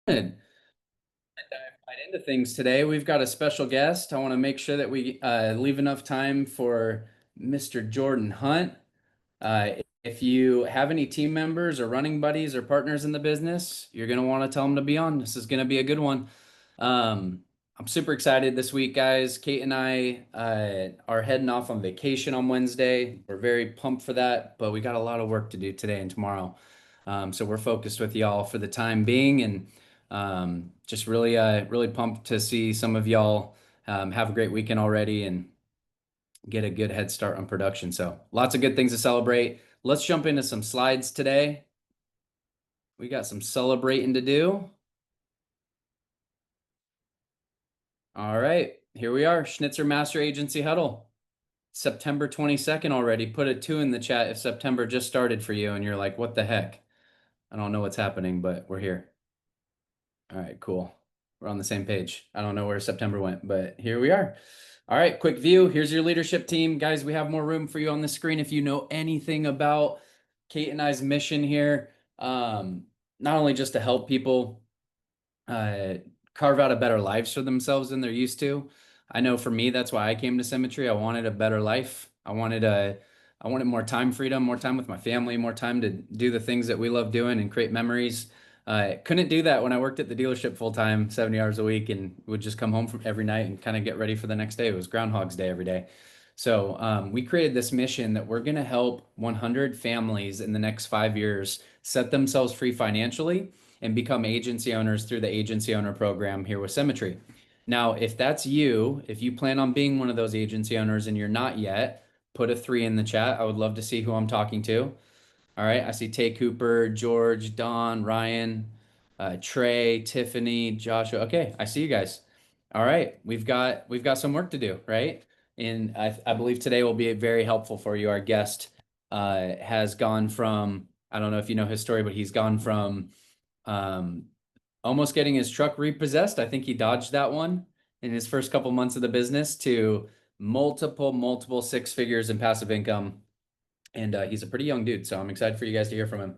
Dive right into things today. We've got a special guest. I want to make sure that we leave enough time for Mr. Jordan Hunt. Uh, if you have any team members or running buddies or partners in the business, you're going to want to tell them to be on. This is going to be a good one. Um, I'm super excited this week, guys. Kate and I are heading off on vacation on Wednesday. We're very pumped for that, but we got a lot of work to do today and tomorrow. So we're focused with y'all for the time being, and just really pumped to see some of y'all have a great weekend already and get a good head start on production. So lots of good things to celebrate. Let's jump into some slides today. We got some celebrating to do. All right, here we are, Schnitzer Master Agency Huddle. September 22nd already. Put a 2 in the chat if September just started for you and you're like, what the heck? I don't know what's happening, but we're here. All right, cool. We're on the same page. I don't know where September went, but here we are. All right, quick view. Here's your leadership team. Guys, we have more room for you on the screen if you know anything about Kate and I's mission here. Not only just to help people uh, carve out a better lives for themselves than they're used to. I know for me, that's why I came to Symmetry. I wanted a better life. I wanted more time freedom, more time with my family, more time to do the things that we love doing and create memories. Couldn't do that when I worked at the dealership full time, 70 hours a week, and would just come home from every night and kind of get ready for the next day. It was Groundhog's Day every day. So we created this mission that we're going to help 100 families in the next 5 years set themselves free financially and become agency owners through the agency owner program here with Symmetry. Now, if that's you, if you plan on being one of those agency owners and you're not yet, put a 3 in the chat. I would love to see who I'm talking to. All right, I see Tay Cooper, George, Don, Ryan, Trey, Tiffany, Joshua. Okay, I see you guys. All right, we've got some work to do, right? And I believe today will be very helpful for you. Our guest has gone from, I don't know if you know his story, but he's gone from um, almost getting his truck repossessed. I think he dodged that one in his first couple months of the business to multiple six figures in passive income. And he's a pretty young dude, so I'm excited for you guys to hear from him.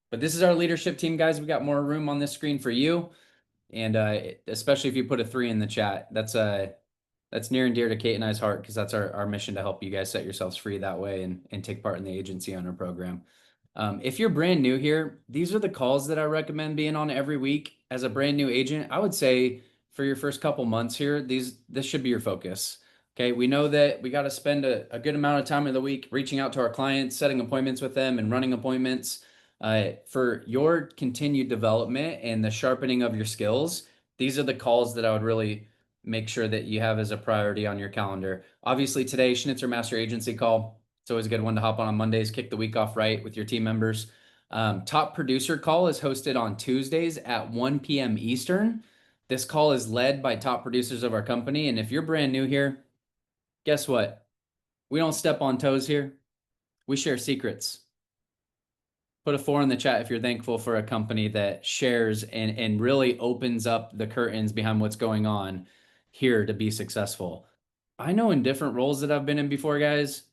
But this is our leadership team, guys. We got more room on this screen for you, and especially if you put a 3 in the chat. That's near and dear to Kate and I's heart because that's our mission to help you guys set yourselves free that way and take part in the agency owner program. If you're brand new here, these are the calls that I recommend being on every week. As a brand new agent, I would say for your first couple months here, this should be your focus. Okay, we know that we got to spend a good amount of time of the week reaching out to our clients, setting appointments with them, and running appointments. For your continued development and the sharpening of your skills, these are the calls that I would really make sure that you have as a priority on your calendar. Obviously, today, Schnitzer Master Agency call. It's always a good one to hop on Mondays, kick the week off right with your team members. Top producer call is hosted on Tuesdays at 1 p.m. Eastern. This call is led by top producers of our company. And if you're brand new here, guess what? We don't step on toes here. We share secrets. Put a 4 in the chat if you're thankful for a company that shares and really opens up the curtains behind what's going on here to be successful. I know in different roles that I've been in before, guys,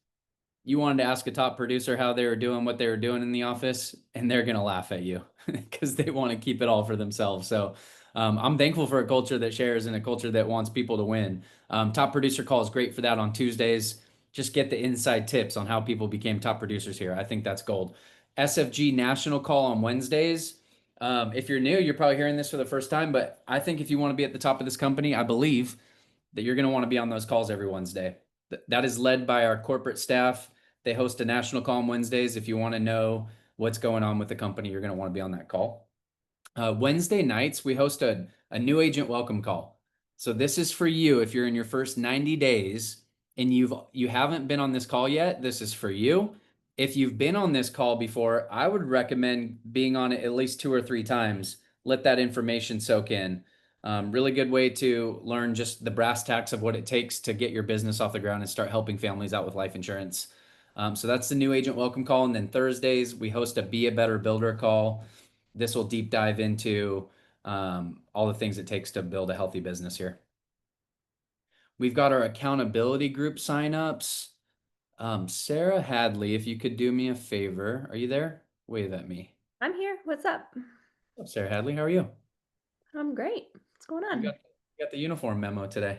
you wanted to ask a top producer how they were doing what they were doing in the office, and they're going to laugh at you because they want to keep it all for themselves. So I'm thankful for a culture that shares and a culture that wants people to win. Top producer call is great for that on Tuesdays. Just get the inside tips on how people became top producers here. I think that's gold. SFG national call on Wednesdays. If you're new, you're probably hearing this for the first time, but I think if you want to be at the top of this company, I believe that you're going to want to be on those calls every Wednesday. That is led by our corporate staff. They host a national call on Wednesdays. If you want to know what's going on with the company, you're going to want to be on that call. Wednesday nights, we host a new agent welcome call. So this is for you if you're in your first 90 days and you haven't been on this call yet. This is for you. If you've been on this call before, I would recommend being on it at least 2 or 3 times. Let that information soak in. Really good way to learn just the brass tacks of what it takes to get your business off the ground and start helping families out with life insurance. So that's the new agent welcome call. And then Thursdays, we host a Be a Better Builder call. This will deep dive into all the things it takes to build a healthy business here. We've got our accountability group signups. Sarah Hadley, if you could do me a favor, are you there? Wave at me. I'm here. What's up? Sarah Hadley, how are you? I'm great. What's going You got on? you got the uniform memo today.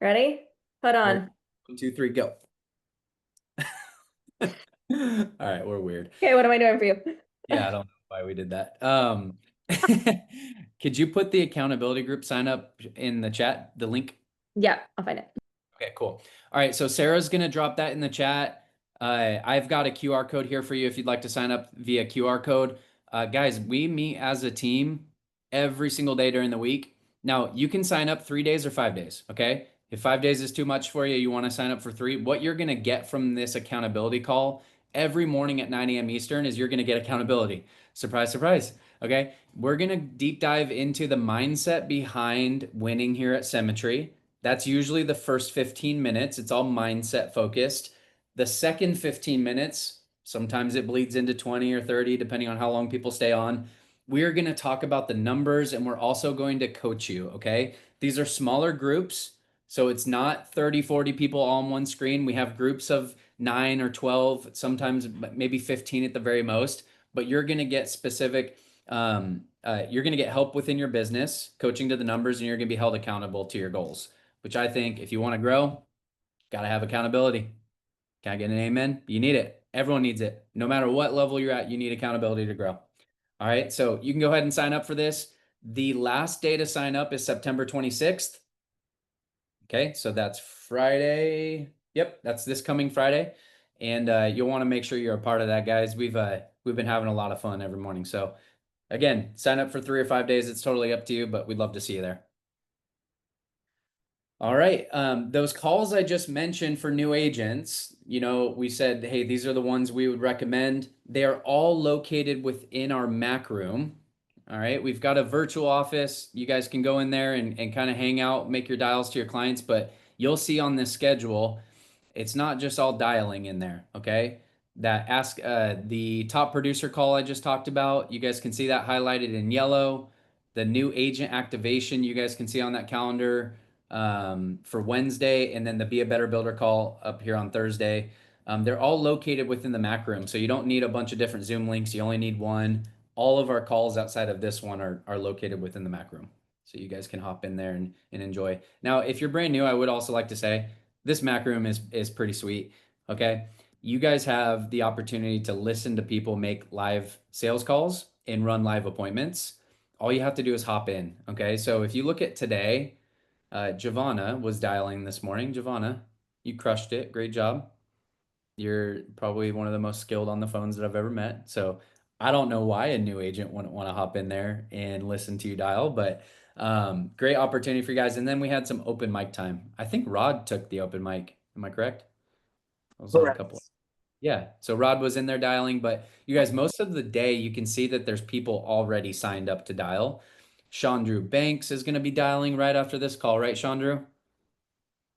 Ready? Hold Ready? on. 1, 2, 3, go. All right, we're weird. Okay, what am I doing for you? Yeah, I don't know why we did that. Could you put the accountability group sign up in the chat, the link? Yeah, I'll find it. Okay, cool. All right, so Sarah's gonna drop that in the chat. I've got a QR code here for you if you'd like to sign up via QR code. Guys, we meet as a team every single day during the week. Now, you can sign up 3 days or 5 days, okay? If 5 days is too much for you, you want to sign up for three. What you're gonna get from this accountability call every morning at 9 a.m. Eastern is you're gonna get accountability. Surprise, surprise. Okay, we're gonna deep dive into the mindset behind winning here at Symmetry. That's usually the first 15 minutes. It's all mindset focused. The second 15 minutes, sometimes it bleeds into 20 or 30, depending on how long people stay on. We're going to talk about the numbers and we're also going to coach you. Okay. These are smaller groups. So it's not 30, 40 people all on one screen. We have groups of 9 or 12, sometimes maybe 15 at the very most, but you're going to get specific you're going to get help within your business, coaching to the numbers, and you're going to be held accountable to your goals, which I think if you want to grow, got to have accountability. Can I get an amen? You need it. Everyone needs it. No matter what level you're at, you need accountability to grow. All right. So you can go ahead and sign up for this. The last day to sign up is September 26th. Okay. So that's Friday. Yep. That's this coming Friday. And you'll want to make sure you're a part of that, guys. We've been having a lot of fun every morning. So again, sign up for 3 or 5 days. It's totally up to you, but we'd love to see you there. All right. Those calls I just mentioned for new agents, we said, hey, these are the ones we would recommend. They are all located within our Mac room. All right. We've got a virtual office. You guys can go in there and kind of hang out, make your dials to your clients, but you'll see on this schedule, it's not just all dialing in there. Okay. The top producer call I just talked about, you guys can see that highlighted in yellow. The new agent activation, you guys can see on that calendar for Wednesday, and then the Be a Better Builder call up here on Thursday. They're all located within the Mac room, so you don't need a bunch of different Zoom links. You only need one. All of our calls outside of this one are located within the Mac room, so you guys can hop in there and enjoy. Now, if you're brand new, I would also like to say this Mac room is pretty sweet. Okay, you guys have the opportunity to listen to people make live sales calls and run live appointments. All you have to do is hop in. Okay, so if you look at today. Giovanna was dialing this morning. Giovanna, you crushed it. Great job. You're probably one of the most skilled on the phones that I've ever met. So I don't know why a new agent wouldn't want to hop in there and listen to you dial, but great opportunity for you guys. And then we had some open mic time. I think Rod took the open mic. Am I correct? I was on a couple. Correct. Yeah. So Rod was in there dialing, but you guys, most of the day, you can see that there's people already signed up to dial. Chandru Banks is going to be dialing right after this call, right, Chandru?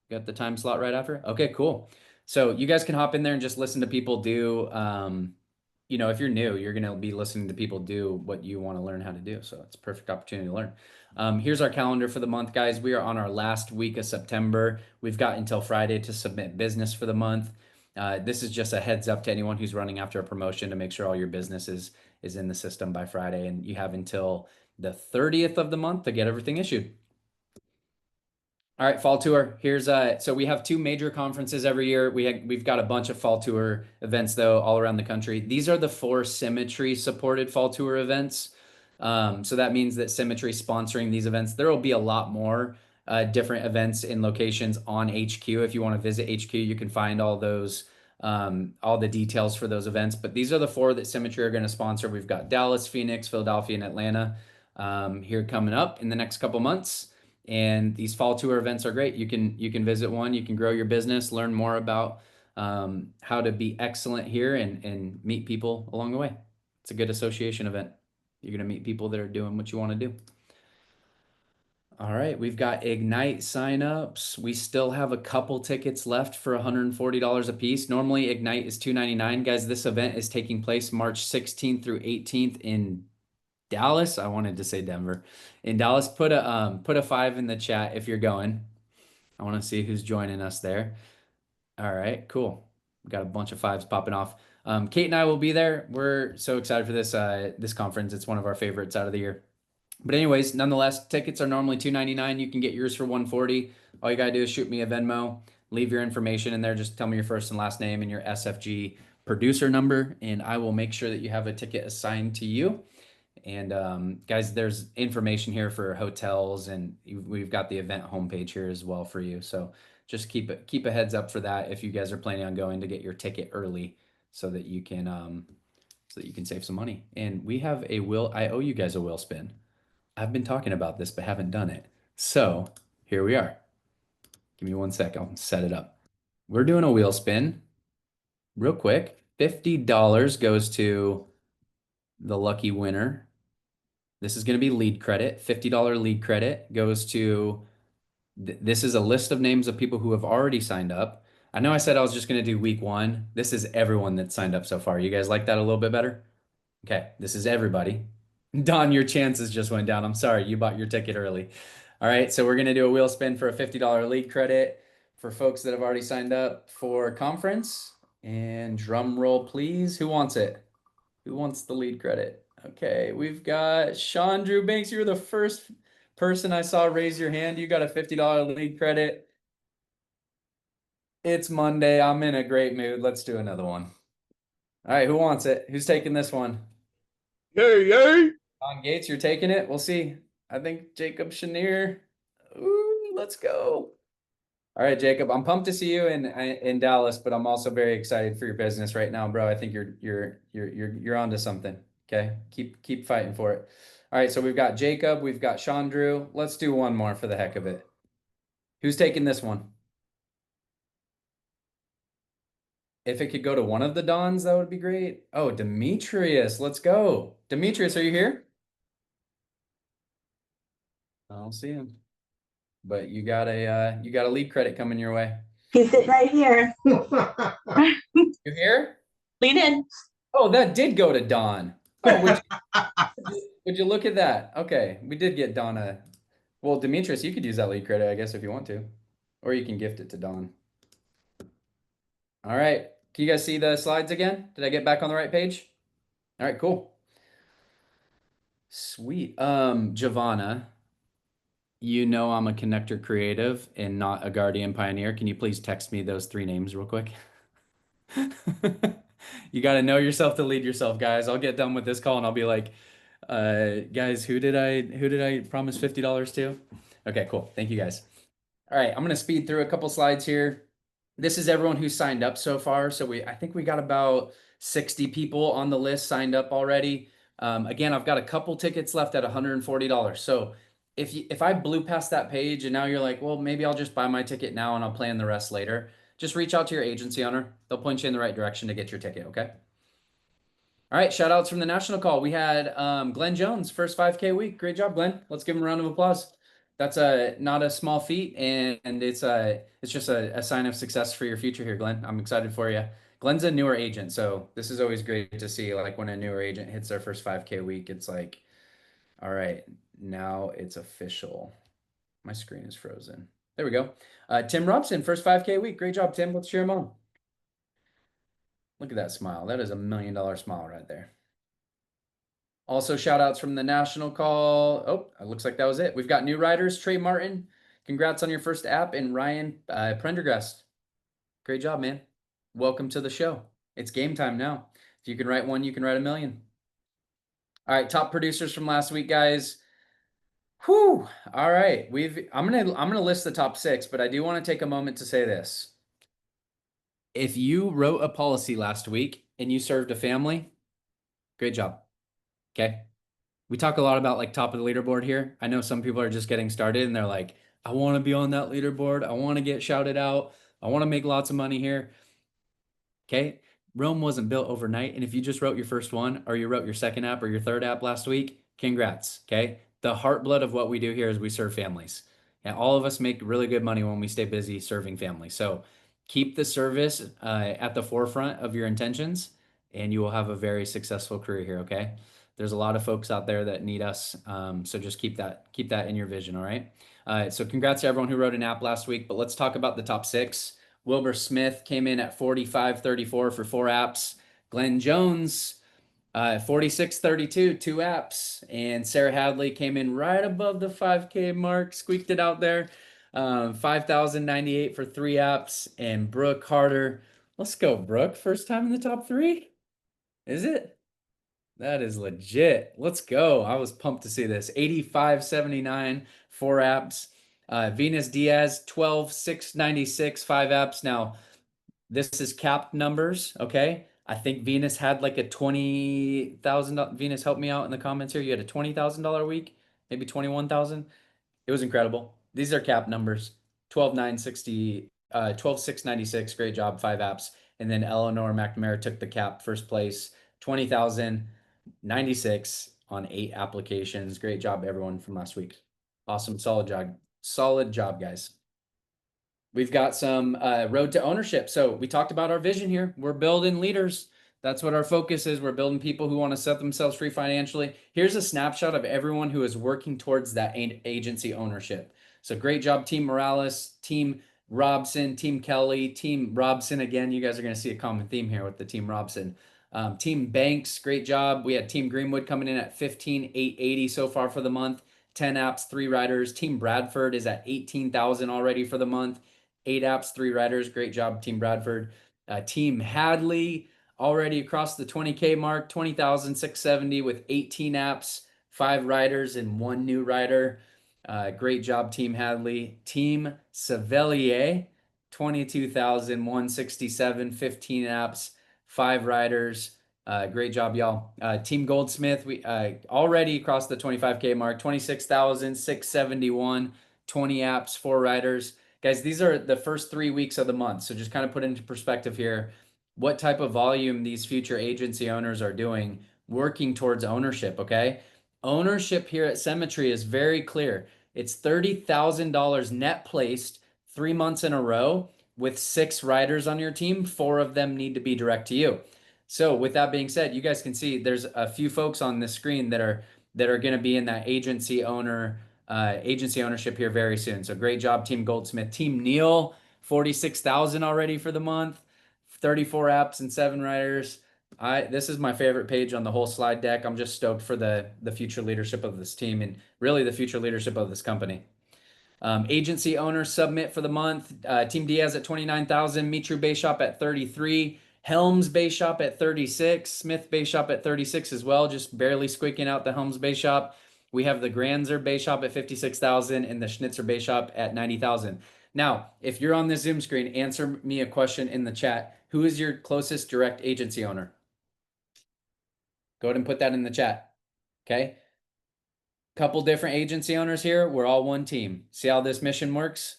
Got the time slot right after? Okay, cool. So you guys can hop in there and just listen to people do. If you're new, you're going to be listening to people do what you want to learn how to do. So it's a perfect opportunity to learn. Here's our calendar for the month, guys. We are on our last week of September. We've got until Friday to submit business for the month. This is just a heads up to anyone who's running after a promotion to make sure all your business is in the system by Friday. And you have until the 30th of the month to get everything issued. All right, fall tour. So we have two major conferences every year. We've got a bunch of fall tour events though all around the country. These are the 4 Symmetry supported fall tour events. So that means that Symmetry sponsoring these events. There will be a lot more different events in locations on HQ. If you want to visit HQ, you can find all the details for those events. But these are the 4 that Symmetry are going to sponsor. We've got Dallas, Phoenix, Philadelphia, and Atlanta here coming up in the next couple months. And these fall tour events are great. You can visit one, you can grow your business, learn more about how to be excellent here and meet people along the way. It's a good association event. You're going to meet people that are doing what you want to do. All right, we've got Ignite signups. We still have a couple tickets left for $140 a piece. Normally Ignite is $299. Guys, this event is taking place March 16th through 18th in Dallas. I wanted to say Denver. In Dallas, put a 5 in the chat if you're going. I want to see who's joining us there. All right, cool. We got a bunch of 5s popping off. Kate and I will be there. We're so excited for this conference. It's one of our favorites out of the year. But anyways, nonetheless, tickets are normally $2.99. You can get yours for $140. All you gotta do is shoot me a Venmo, leave your information in there, just tell me your first and last name and your SFG producer number, and I will make sure that you have a ticket assigned to you. And guys, there's information here for hotels, and we've got the event homepage here as well for you. So just keep a heads up for that if you guys are planning on going to get your ticket early, so that you can save some money. And we have a will. I owe you guys a will spin. I've been talking about this but haven't done it. So here we are. Give me one sec. I'll set it up. We're doing a wheel spin real quick. $50 goes to the lucky winner. This is going to be lead credit. $50 lead credit goes to, this is a list of names of people who have already signed up. I know I said I was just going to do week one. This is everyone that signed up so far. You guys like that a little bit better? Okay, this is everybody. Don, your chances just went down. I'm sorry, you bought your ticket early. All right, so we're going to do a wheel spin for a $50 lead credit for folks that have already signed up for conference. And drum roll, please. Who wants it? Who wants the lead credit? Okay, we've got Sean Drew Banks. You're the first person I saw raise your hand. You got a $50 lead credit. It's Monday. I'm in a great mood. Let's do another one. All right, who wants it? Who's taking this one? Yay, yay. Don Gates, you're taking it. We'll see. I think Jacob Chenier. Ooh, let's go. All right, Jacob. I'm pumped to see you in Dallas, but I'm also very excited for your business right now, bro. I think you're onto something. Okay, keep fighting for it. All right, so we've got Jacob, we've got Sean Drew. Let's do one more for the heck of it. Who's taking this one? If it could go to one of the Dons, that would be great. Oh, Demetrius, let's go. Demetrius, are you here? I don't see him. But you got a lead credit coming your way. He's sitting right here. You here? Lean in. Oh, that did go to Don. Oh, would you look at that? Okay, we did get Donna. Well, Demetrius, you could use that lead credit, I guess, if you want to. Or you can gift it to Don. All right. Can you guys see the slides again? Did I get back on the right page? All right, cool. Sweet. Giovanna, you know I'm a connector creative and not a guardian pioneer. Can you please text me those three names real quick? You got to know yourself to lead yourself, guys. I'll get done with this call and I'll be like, guys, who did I promise $50 to? Okay, cool. Thank you guys. All right, I'm gonna speed through a couple slides here. This is everyone who signed up so far. So I think we got about 60 people on the list signed up already. Again, I've got a couple tickets left at $140. So if I blew past that page and now you're like, well, maybe I'll just buy my ticket now and I'll plan the rest later. Just reach out to your agency owner. They'll point you in the right direction to get your ticket, okay? All right, shout outs from the national call. We had Glenn Jones, first 5K week. Great job, Glenn. Let's give him a round of applause. That's not a small feat, and it's just a sign of success for your future here, Glenn. I'm excited for you. Glenn's a newer agent, so this is always great to see. Like when a newer agent hits their first 5K week, it's like, all right, now it's official. My screen is frozen. There we go. Tim Robson, first 5K week. Great job, Tim. Let's cheer him on. Look at that smile. That is $1 million smile right there. Also, shout outs from the national call. Oh, it looks like that was it. We've got new riders. Trey Martin, congrats on your first app. And Ryan Prendergast, great job, man. Welcome to the show. It's game time now. If you can write one, you can write a million. All right, top producers from last week, guys. Whew. All right. I'm gonna list the top 6, but I do want to take a moment to say this. If you wrote a policy last week and you served a family, great job. Okay. We talk a lot about like top of the leaderboard here. I know some people are just getting started and they're like, I want to be on that leaderboard. I want to get shouted out. I want to make lots of money here. Okay. Rome wasn't built overnight. And if you just wrote your first one or you wrote your second app or your third app last week, congrats. Okay. The heart blood of what we do here is we serve families. And all of us make really good money when we stay busy serving families. So keep the service at the forefront of your intentions and you will have a very successful career here. Okay. There's a lot of folks out there that need us. So just keep that in your vision. All right. So congrats to everyone who wrote an app last week, but let's talk about the top 6. Wilbur Smith came in at 45.34 for 4 apps. Glenn Jones, 4632, 2 apps. And Sarah Hadley came in right above the 5K mark, squeaked it out there. 5,098 for 3 apps. And Brooke Harder. Let's go, Brooke. First time in the top 3? Is it? That is legit. Let's go. I was pumped to see this. 8579, 4 apps. Venus Diaz, 12,696, 5 apps. Now, this is capped numbers, okay? I think Venus had like a $20,000. Venus, help me out in the comments here. You had a $20,000 week, maybe 21,000. It was incredible. These are cap numbers. 12,960, 12,696. Great job, 5 apps. And then Eleanor McNamara took the cap, first place, 20,096 on 8 applications. Great job, everyone from last week. Awesome, solid job. Solid job, guys. We've got some road to ownership. So we talked about our vision here. We're building leaders. That's what our focus is. We're building people who want to set themselves free financially. Here's a snapshot of everyone who is working towards that agency ownership. So great job, Team Morales, Team Robson, Team Kelly, Team Robson. Again, you guys are going to see a common theme here with the Team Robson. Team Banks, great job. We had Team Greenwood coming in at 15,880 so far for the month. 10 apps, 3 riders. Team Bradford is at 18,000 already for the month. 8 apps, 3 riders. Great job, Team Bradford. Team Hadley already across the 20K mark, 20,670 with 18 apps, 5 riders, and 1 new rider. Great job, Team Hadley. Team Sevelier, 22,167, 15 apps, 5 riders. Great job, y'all. Team Goldsmith, we already across the 25K mark, 26,671, 20 apps, 4 riders. Guys, these are the first 3 weeks of the month. So just kind of put into perspective here what type of volume these future agency owners are doing working towards ownership, okay? Ownership here at Symmetry is very clear. It's $30,000 net placed 3 months in a row with 6 riders on your team. 4 of them need to be direct to you. So with that being said, you guys can see there's a few folks on this screen that are going to be in that agency ownership here very soon. So great job, Team Goldsmith. Team Neal, 46,000 already for the month, 34 apps and 7 riders. This is my favorite page on the whole slide deck. I'm just stoked for the future leadership of this team and really the future leadership of this company. Agency owners submit for the month. Team Diaz at 29,000, Mitru Bay Shop at 33, Helms Bay Shop at 36, Smith Bay Shop at 36 as well, just barely squeaking out the Helms Bay Shop. We have the Granzer Bay Shop at 56,000 and the Schnitzer Bay Shop at 90,000. Now, if you're on this Zoom screen, answer me a question in the chat. Who is your closest direct agency owner? Go ahead and put that in the chat. Okay. Couple different agency owners here. We're all one team. See how this mission works?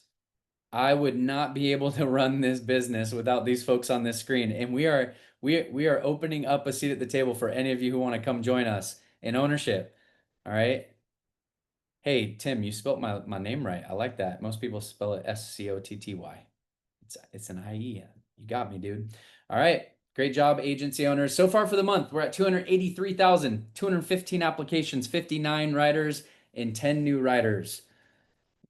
I would not be able to run this business without these folks on this screen. And we are opening up a seat at the table for any of you who want to come join us in ownership. All right. Hey, Tim, you spelled my name right. I like that. Most people spell it Scotty. It's an IE. You got me, dude. All right. Great job, agency owners. So far for the month, we're at 283,000, 215 applications, 59 riders, and 10 new riders.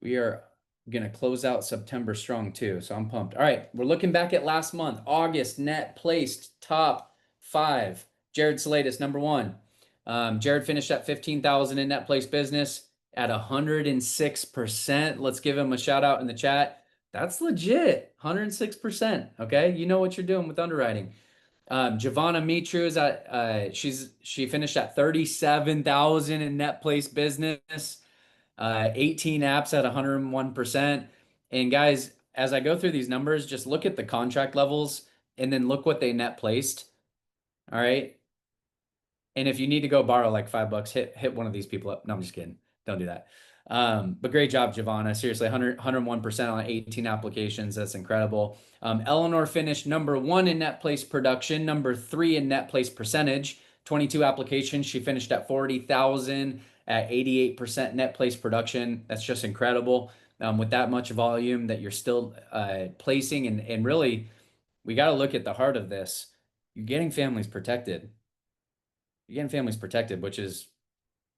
We are going to close out September strong too, so I'm pumped. All right, we're looking back at last month. August net placed top 5. Jared Salatis, number 1. Jared finished at 15,000 in net placed business at 106%. Let's give him a shout out in the chat. That's legit, 106%. Okay, you know what you're doing with underwriting. Giovanna Mitru is at she finished at 37,000 in net placed business. 18 apps at 101%. And guys, as I go through these numbers, just look at the contract levels and then look what they net placed. All right. And if you need to go borrow like $5, hit one of these people up. No, I'm just kidding. Don't do that. But great job, Giovanna. Seriously, 101% on 18 applications. That's incredible. Eleanor finished number 1 in net place production, number 3 in net place percentage, 22 applications. She finished at 40,000 at 88% net place production. That's just incredible. With that much volume that you're still placing. And really, we got to look at the heart of this. You're getting families protected. You're getting families protected, which is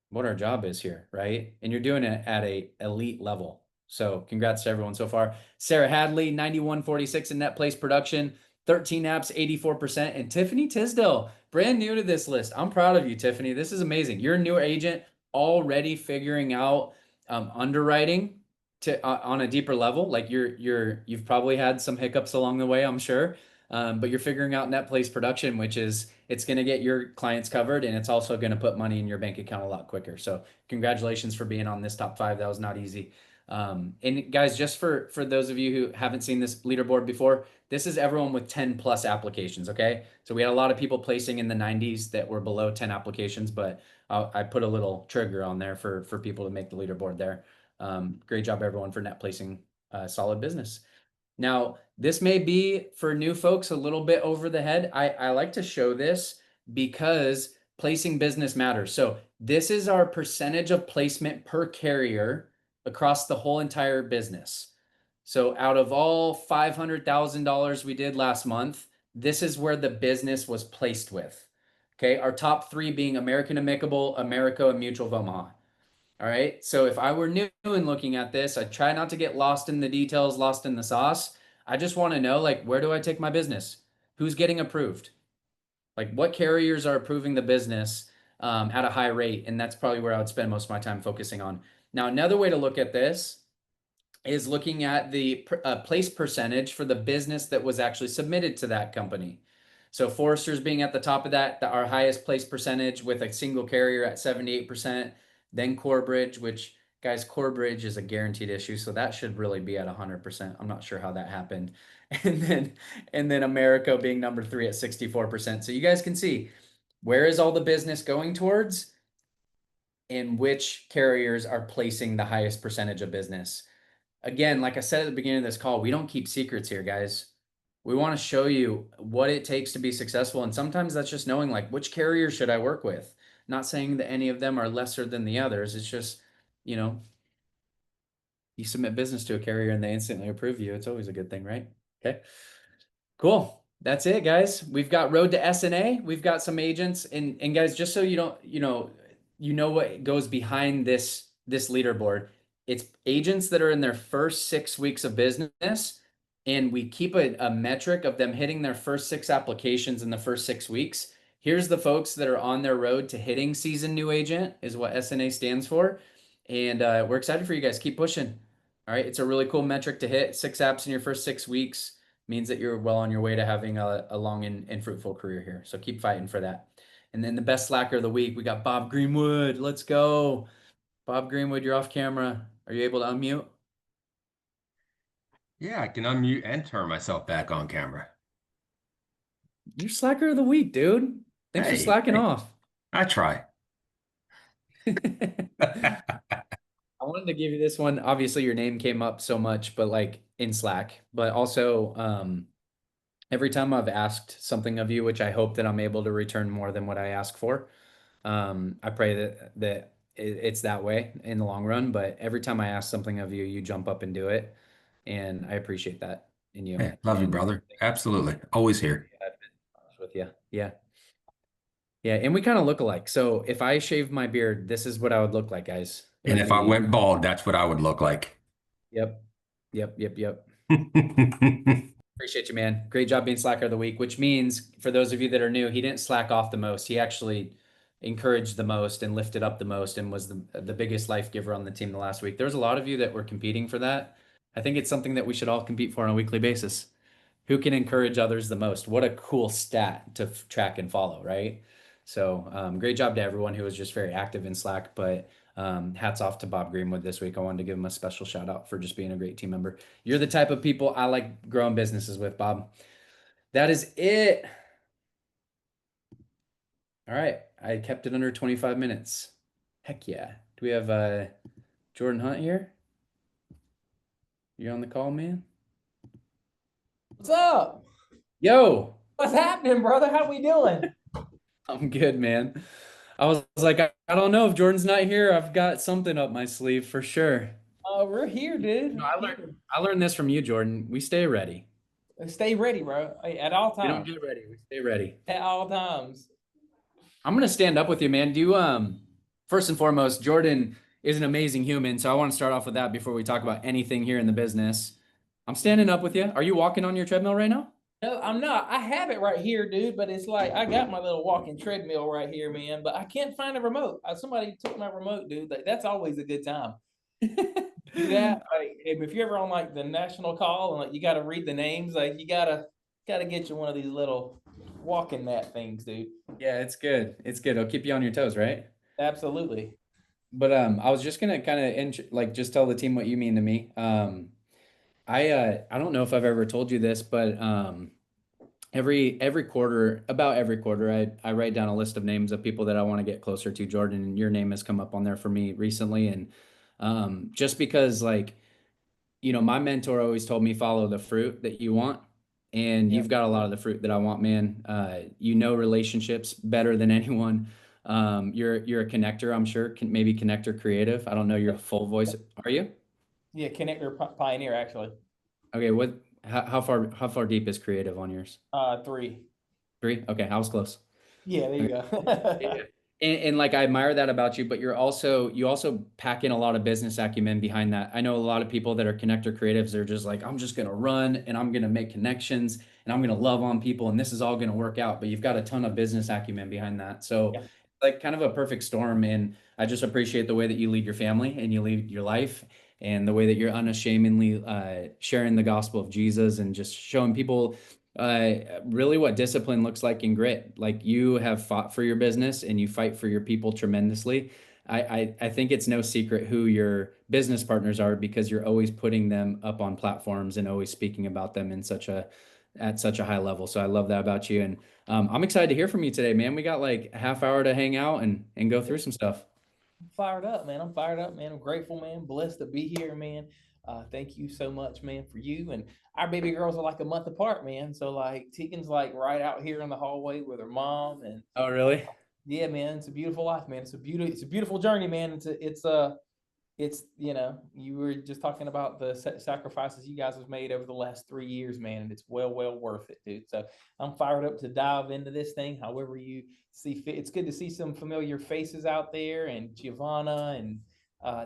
what our job is here, right? And you're doing it at a elite level. So congrats to everyone so far. Sarah Hadley, 91.46 in net place production. 13 apps, 84%. And Tiffany Tisdale, brand new to this list. I'm proud of you, Tiffany. This is amazing. You're a new agent already figuring out underwriting to on a deeper level. Like you've probably had some hiccups along the way, I'm sure. But you're figuring out net place production, which is it's going to get your clients covered and it's also going to put money in your bank account a lot quicker. So congratulations for being on this top 5. That was not easy. And guys, just for those of you who haven't seen this leaderboard before, this is everyone with 10 plus applications. Okay. So we had a lot of people placing in the 90s that were below 10 applications, but I put a little trigger on there for people to make the leaderboard there. Great job, everyone, for net placing solid business. Now, this may be for new folks a little bit over the head. I like to show this because placing business matters. So this is our percentage of placement per carrier across the whole entire business. So out of all $500,000 we did last month, this is where the business was placed with. Okay, our top 3 being American Amicable, Americo, and Mutual of Omaha. All right. So if I were new and looking at this, I try not to get lost in the details, lost in the sauce. I just want to know, like, where do I take my business? Who's getting approved? Like, what carriers are approving the business at a high rate? And that's probably where I would spend most of my time focusing on. Now, another way to look at this is looking at the place percentage for the business that was actually submitted to that company. So Forrester's being at the top of that, our highest place percentage with a single carrier at 78%. Then Corebridge, which guys, Corebridge is a guaranteed issue, so that should really be at 100%. I'm not sure how that happened. And then America being number 3 at 64%. So you guys can see where is all the business going towards and which carriers are placing the highest percentage of business. Again, like I said at the beginning of this call, we don't keep secrets here, guys. We want to show you what it takes to be successful. And sometimes that's just knowing like which carrier should I work with? Not saying that any of them are lesser than the others. It's just, you know, you submit business to a carrier and they instantly approve you. It's always a good thing, right? Okay. Cool. That's it, guys. We've got road to SNA. We've got some agents and guys, just so you don't, you know what goes behind this leaderboard. It's agents that are in their first 6 weeks of business, and we keep a metric of them hitting their first 6 applications in the first 6 weeks. Here's the folks that are on their road to hitting seasoned new agent is what SNA stands for. And we're excited for you guys. Keep pushing. All right. It's a really cool metric to hit. 6 apps in your first 6 weeks means that you're well on your way to having a long and fruitful career here. So keep fighting for that. And then the best slacker of the week, we got Bob Greenwood. Let's go. Bob Greenwood, you're off camera. Are you able to unmute? Yeah, I can unmute and turn myself back on camera. You're slacker of the week, dude. Thanks for Hey, slacking hey, off. I try. I wanted to give you this one. Obviously, your name came up so much, but like in Slack, but also every time I've asked something of you, which I hope that I'm able to return more than what I ask for. I pray that it's that way in the long run, but every time I ask something of you, you jump up and do it. And I appreciate that in you. Hey, love you, And brother. Absolutely. Always here. I've been honest with you. Yeah. Yeah. And we kind of look alike. So if I shave my beard, this is what I would look like, guys. It And would if I be, went bald, that's what I would look like. yep. Yep. Yep. Yep. Appreciate you, man. Great job being slacker of the week, which means for those of you that are new, he didn't slack off the most. He actually encouraged the most and lifted up the most and was the biggest life giver on the team the last week. There's a lot of you that were competing for that. I think it's something that we should all compete for on a weekly basis. Who can encourage others the most? What a cool stat to track and follow, right? So great job to everyone who was just very active in Slack, but hats off to Bob Greenwood this week. I wanted to give him a special shout out for just being a great team member. You're the type of people I like growing businesses with, Bob. That is it. All right. I kept it under 25 minutes. Heck yeah. Do we have Jordan Hunt here? You on the call, man? What's up? Yo, What's happening, brother? How we doing? I'm good, man. I was like, I don't know if Jordan's not here. I've got something up my sleeve for sure. We're here, dude. No, I learned this from you, Jordan. We stay ready. Stay ready, bro. Hey, at all We don't times. get ready. We stay ready. At all times. I'm gonna stand up with you, man. Do you first and foremost, Jordan is an amazing human, so I want to start off with that before we talk about anything here in the business. I'm standing up with you. Are you walking on your treadmill right now? No, I'm not. I have it right here, dude, but it's like I got my little walking treadmill right here, man, but I can't find a remote. Somebody took my remote, dude. That's always a good time. Do that. Like, if you're ever on like the national call and like you got to read the names, like you gotta get you one of these little walking mat things, dude. Yeah, it's good. It's good. It'll keep you on your toes, right? Absolutely. But I was just gonna kind of like just tell the team what you mean to me. I don't know if I've ever told you this, but every quarter, about every quarter, I write down a list of names of people that I want to get closer to. Jordan, and your name has come up on there for me recently, and just because like my mentor always told me follow the fruit that you want. And Yeah. you've got a lot of the fruit that I want, man. Relationships better than anyone. You're a connector, I'm sure. Maybe connector creative. I don't know your full voice. Are you? Yeah, connector pioneer actually. Okay, how far deep is creative on yours? 3. 3? Okay, I was close. Yeah, there you Okay. go. Yeah. And like I admire that about you, but you also pack in a lot of business acumen behind that. I know a lot of people that are connector creatives, they're just like, I'm just gonna run and I'm gonna make connections and I'm gonna love on people and this is all gonna work out. But you've got a ton of business acumen behind that. So Yeah. like kind of a perfect storm. And I just appreciate the way that you lead your family and you lead your life and the way that you're unashamedly sharing the gospel of Jesus and just showing people really what discipline looks like in grit. Like you have fought for your business and you fight for your people tremendously. I think it's no secret who your business partners are because you're always putting them up on platforms and always speaking about them in at such a high level. So I love that about you. And I'm excited to hear from you today, man. We got like a half hour to hang out and go through some stuff. I'm fired up, man. I'm fired up, man. I'm grateful, man. Blessed to be here, man. Thank you so much, man, for you. And our baby girls are like a month apart, man. So like Tegan's like right out here in the hallway with her mom, and Oh, really? yeah, man, it's a beautiful life, man. It's a beautiful journey, man. It's you were just talking about the sacrifices you guys have made over the last 3 years, man, and it's well worth it, dude. So I'm fired up to dive into this thing however you see fit. It's good to see some familiar faces out there, and Giovanna and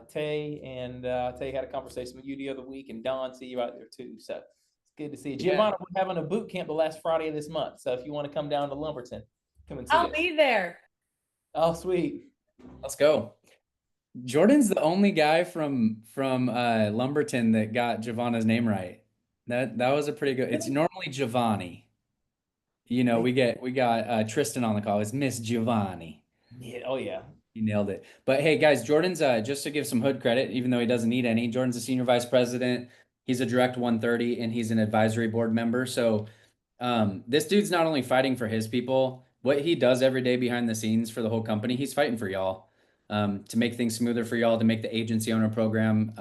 Tay, and Tay had a conversation with you the other week, and Don, see you out there too. So it's good to see you. Yeah. Giovanna, we're having a boot camp the last Friday of this month, so if you want to come down to Lumberton, come and see I'll us. be there. Oh, sweet. Let's go. Jordan's the only guy from Lumberton that got Giovanna's name right. That was a pretty good. It's normally Giovanni. We got Tristan on the call. It's Miss Giovanni. Yeah. Oh, yeah. You nailed it. But hey, guys, Jordan's just to give some hood credit, even though he doesn't need any. Jordan's a senior vice president. He's a direct 130, and he's an advisory board member. So this dude's not only fighting for his people, what he does every day behind the scenes for the whole company, he's fighting for y'all. To make things smoother for y'all, to make the agency owner program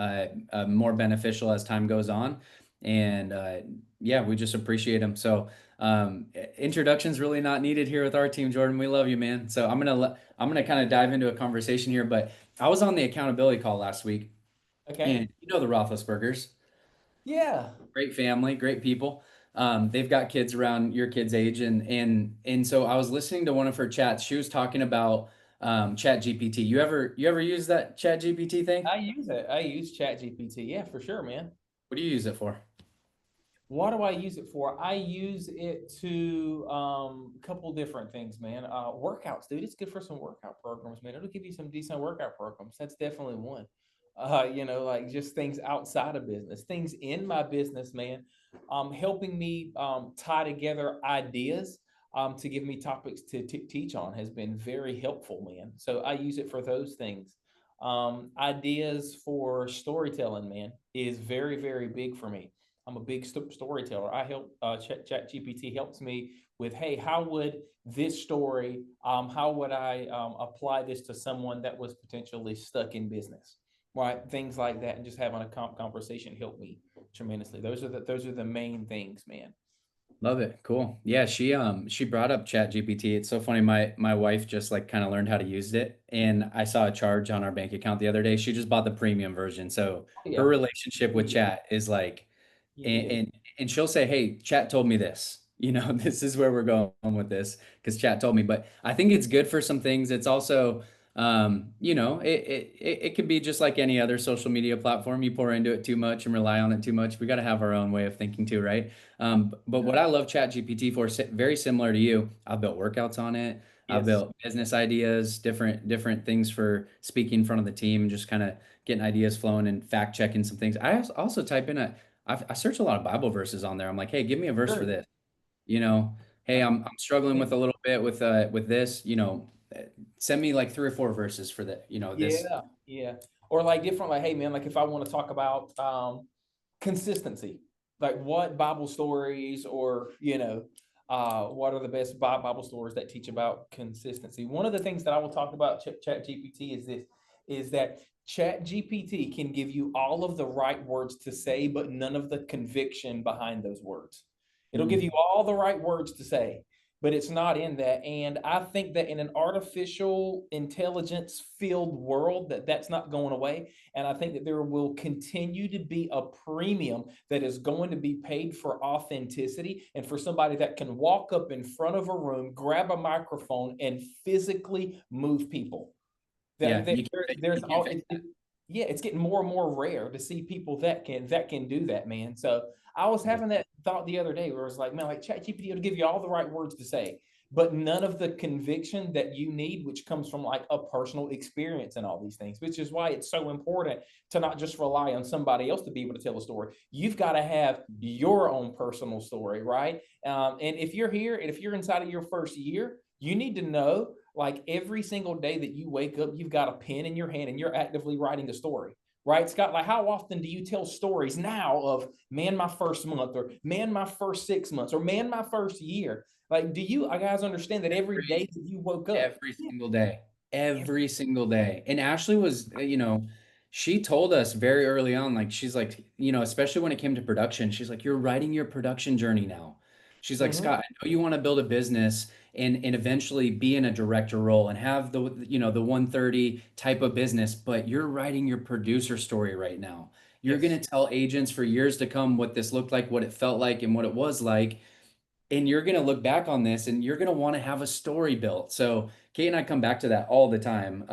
more beneficial as time goes on. And yeah, we just appreciate him. So introductions really not needed here with our team, Jordan. We love you, man. So I'm gonna kind of dive into a conversation here, but I was on the accountability call last week, Okay. and you know the Roethlisbergers, Yeah. great family, great people. They've got kids around your kids' age, and so I was listening to one of her chats. She was talking about ChatGPT. You ever use that ChatGPT thing? I use it. I use ChatGPT. Yeah, for sure, man. What do you use it for? What do I use it for? I use it to a couple different things, man. Workouts, dude. It's good for some workout programs, man. It'll give you some decent workout programs. That's definitely one. Like just things outside of business, things in my business, man. Helping me tie together ideas to give me topics to teach on has been very helpful, man. So I use it for those things. Ideas for storytelling, man, is very big for me. I'm a big storyteller. I help ChatGPT helps me with, hey, how would this story, how would I apply this to someone that was potentially stuck in business, right? Things like that, and just having a conversation help me tremendously. Those are the main things, man. Love it. Cool. Yeah, she brought up ChatGPT. It's so funny. My wife just like kind of learned how to use it, and I saw a charge on our bank account the other day. She just bought the premium version. So Yeah, her relationship with yeah, Chat is like yeah. and she'll say, "Hey, Chat told me this. This is where we're going with this because Chat told me." But I think it's good for some things. It's also You know, it could be just like any other social media platform. You pour into it too much and rely on it too much. We got to have our own way of thinking too, right? But what I love ChatGPT for, very similar to you, I've built workouts on it. I've Yes. built business ideas, different things for speaking in front of the team, just kind of getting ideas flowing and fact checking some things. I also type in I search a lot of Bible verses on there. I'm like, hey, give me a verse for Sure. this. You know, hey, Uh, I'm struggling with a little bit with this. You know, send me like 3 or 4 verses for that. You know, this. Yeah, yeah. Or like different, like, hey man, like if I want to talk about consistency, like what Bible stories or what are the best Bible stories that teach about consistency? One of the things that I will talk about Chat GPT is that Chat GPT can give you all of the right words to say, but none of the conviction behind those words. It'll give you all the right words to say, but it's not in that. And I think that in an artificial intelligence filled world, that's not going away. And I think that there will continue to be a premium that is going to be paid for authenticity and for somebody that can walk up in front of a room, grab a microphone, and physically move people. Yeah, There's you all can't fake yeah, it's getting more and more rare to see people that can do that, man. So I was having that thought the other day where I was like, man, like ChatGPT will give you all the right words to say, but none of the conviction that you need, which comes from like a personal experience and all these things, which is why it's so important to not just rely on somebody else to be able to tell a story. You've got to have your own personal story, right? And if you're here and if you're inside of your first year, you need to know like every single day that you wake up, you've got a pen in your hand and you're actively writing a story, right? Scott, like how often do you tell stories now of man, my first month, or man, my first 6 months, or man, my first year? Like, do you guys understand that every day that you woke up? every single day, every single day. And Ashley was, she told us very early on, like, she's like, especially when it came to production, she's like, you're writing your production journey now. She's like, Mhm. Scott, I know you want to build a business and eventually be in a director role and have the 130 type of business, but you're writing your producer story right now. You're Yes. going to tell agents for years to come what this looked like, what it felt like, and what it was like. And you're going to look back on this and you're going to want to have a story built. So Kate and I come back to that all the time.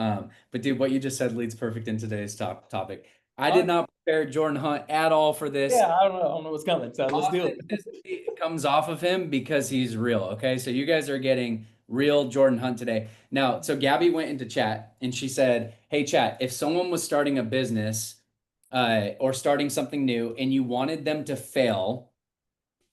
But dude, what you just said leads perfect in today's topic. I did Uh, not prepare Jordan Hunt at all for this. yeah, I don't know what's coming. So let's do it. Authenticity comes off of him because he's real. Okay. So you guys are getting real Jordan Hunt today. Now, so Gabby went into chat and she said, hey, chat, if someone was starting a business or starting something new and you wanted them to fail,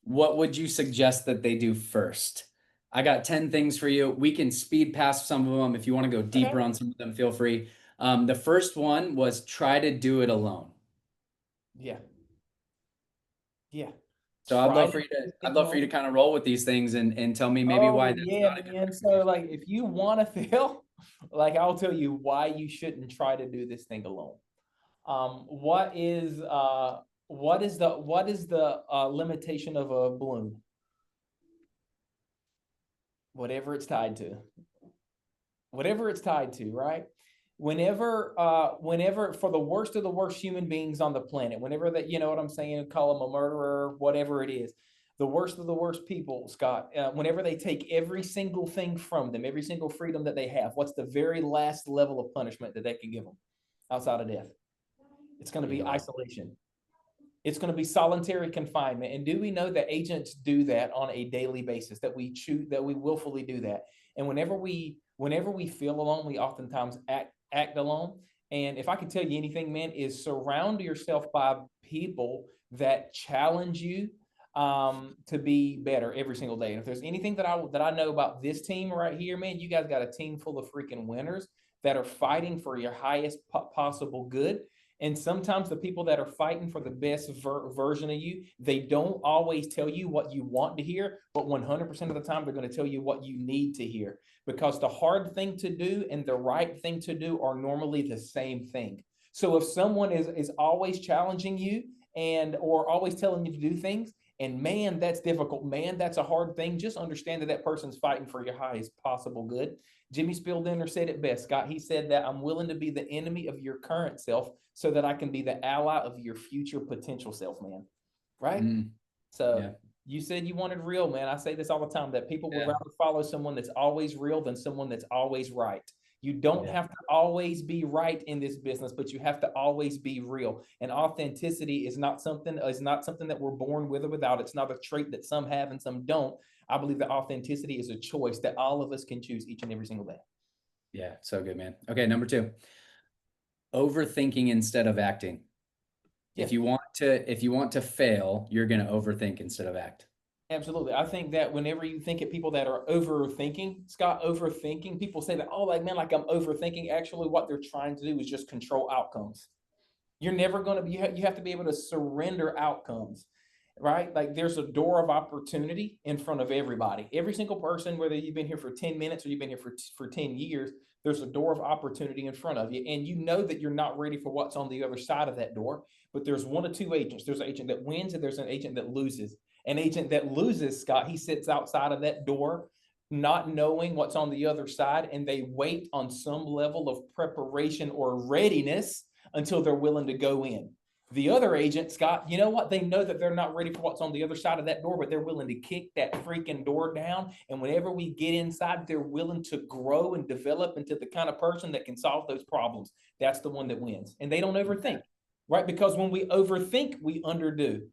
what would you suggest that they do first? I got 10 things for you. We can speed past some of them. If you want to go deeper Okay. on some of them, feel free. The first one was try to do it alone. Yeah. Yeah. So Try to do I'd it love for you to alone. kind of roll with these things and tell me maybe why Oh that's yeah, not a good man. So recommendation. like if you want to fail, like I'll tell you why you shouldn't try to do this thing alone. What is the limitation of a balloon? Whatever it's tied to. Whatever it's tied to, right? Whenever for the worst of the worst human beings on the planet, whenever that, you know what I'm saying, call them a murderer, whatever it is, the worst of the worst people, Scott, whenever they take every single thing from them, every single freedom that they have, what's the very last level of punishment that they can give them outside of death? It's going to be Yeah. isolation. It's going to be solitary confinement. And do we know that agents do that on a daily basis, that we choose, that we willfully do that? And whenever we feel alone, we oftentimes act alone. And if I could tell you anything, man, is surround yourself by people that challenge you to be better every single day. And if there's anything that I know about this team right here, man, you guys got a team full of freaking winners that are fighting for your highest possible good. And sometimes the people that are fighting for the best version of you, they don't always tell you what you want to hear, but 100% of the time, they're going to tell you what you need to hear. Because the hard thing to do and the right thing to do are normally the same thing. So if someone is always challenging you and or always telling you to do things, and man, that's difficult. Man, that's a hard thing. Just understand that that person's fighting for your highest possible good. Jimmy Spieldiner said it best, Scott. He said that I'm willing to be the enemy of your current self so that I can be the ally of your future potential self, man. Right? So Yeah. you said you wanted real, man. I say this all the time that people would Yeah. rather follow someone that's always real than someone that's always right. You don't Yeah. have to always be right in this business, but you have to always be real. And authenticity is not something that we're born with or without. It's not a trait that some have and some don't. I believe that authenticity is a choice that all of us can choose each and every single day. Yeah, so good, man. Okay, number 2. Overthinking instead of acting. Yeah. If you want to fail, you're going to overthink instead of act. Absolutely. I think that whenever you think of people that are overthinking, Scott, overthinking, people say that, oh, like, man, like I'm overthinking. Actually, what they're trying to do is just control outcomes. You're never going to you have to be able to surrender outcomes, right? Like there's a door of opportunity in front of everybody. Every single person, whether you've been here for 10 minutes or you've been here for 10 years, there's a door of opportunity in front of you. And you know that you're not ready for what's on the other side of that door, but there's one of two agents. There's an agent that wins and there's an agent that loses. An agent that loses, Scott, he sits outside of that door, not knowing what's on the other side, and they wait on some level of preparation or readiness until they're willing to go in. The other agent, Scott, you know what? They know that they're not ready for what's on the other side of that door, but they're willing to kick that freaking door down. And whenever we get inside, they're willing to grow and develop into the kind of person that can solve those problems. That's the one that wins. And they don't overthink, right? Because when we overthink, we underdo.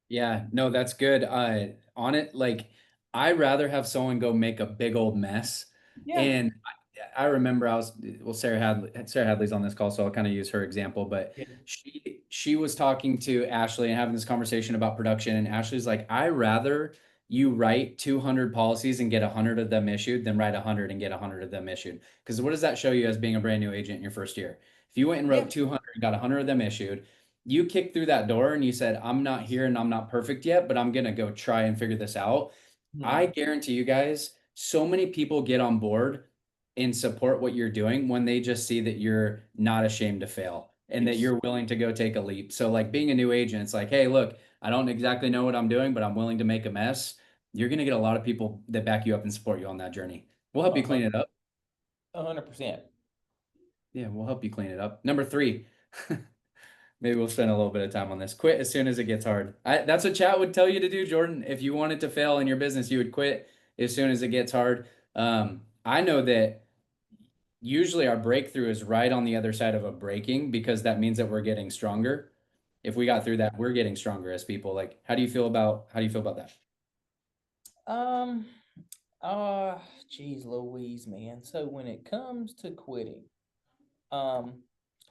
Yeah, no, that's good. On it, like I rather have someone go make a big old mess. Yeah. And I remember Sarah Hadley's on this call, so I'll kind of use her example, but Yeah. she was talking to Ashley and having this conversation about production, and Ashley's like, I rather you write 200 policies and get 100 of them issued than write 100 and get 100 of them issued. Because what does that show you as being a brand new agent in your first year? If you went and Yeah. wrote 200 and got 100 of them issued, you kicked through that door and you said, I'm not here and I'm not perfect yet, but I'm going to go try and figure this out. I guarantee you guys, so many people get on board and support what you're doing when they just see that you're not ashamed to fail and that Yes. you're willing to go take a leap. So like being a new agent, it's like, hey, look, I don't exactly know what I'm doing, but I'm willing to make a mess. You're going to get a lot of people that back you up and support you on that journey. We'll help you clean it up. 100%. Yeah, we'll help you clean it up. Number 3. Maybe we'll spend a little bit of time on this. Quit as soon as it gets hard. That's what chat would tell you to do, Jordan. If you wanted to fail in your business, you would quit as soon as it gets hard. I know that usually our breakthrough is right on the other side of a breaking because that means that we're getting stronger. If we got through that, we're getting stronger as people. Like, how do you feel about that? Um, Geez Louise, man. So when it comes to quitting,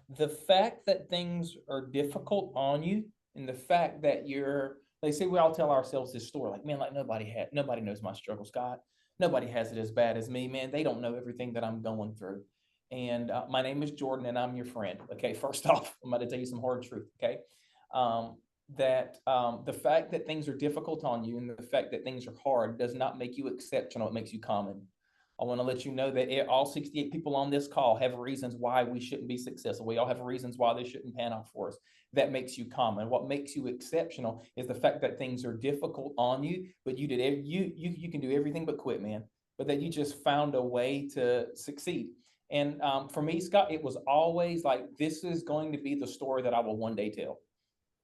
the fact that things are difficult on you and the fact that they say we all tell ourselves this story, like, man, like nobody knows my struggle, Scott. Nobody has it as bad as me, man. They don't know everything that I'm going through. And my name is Jordan and I'm your friend. Okay. First off, I'm going to tell you some hard truth. Okay. The fact that things are difficult on you and the fact that things are hard does not make you exceptional. It makes you common. I want to let you know that all 68 people on this call have reasons why we shouldn't be successful. We all have reasons why they shouldn't pan out for us. That makes you common. What makes you exceptional is the fact that things are difficult on you, but you can do everything but quit, man. But that you just found a way to succeed. And for me, Scott, it was always like, this is going to be the story that I will one day tell.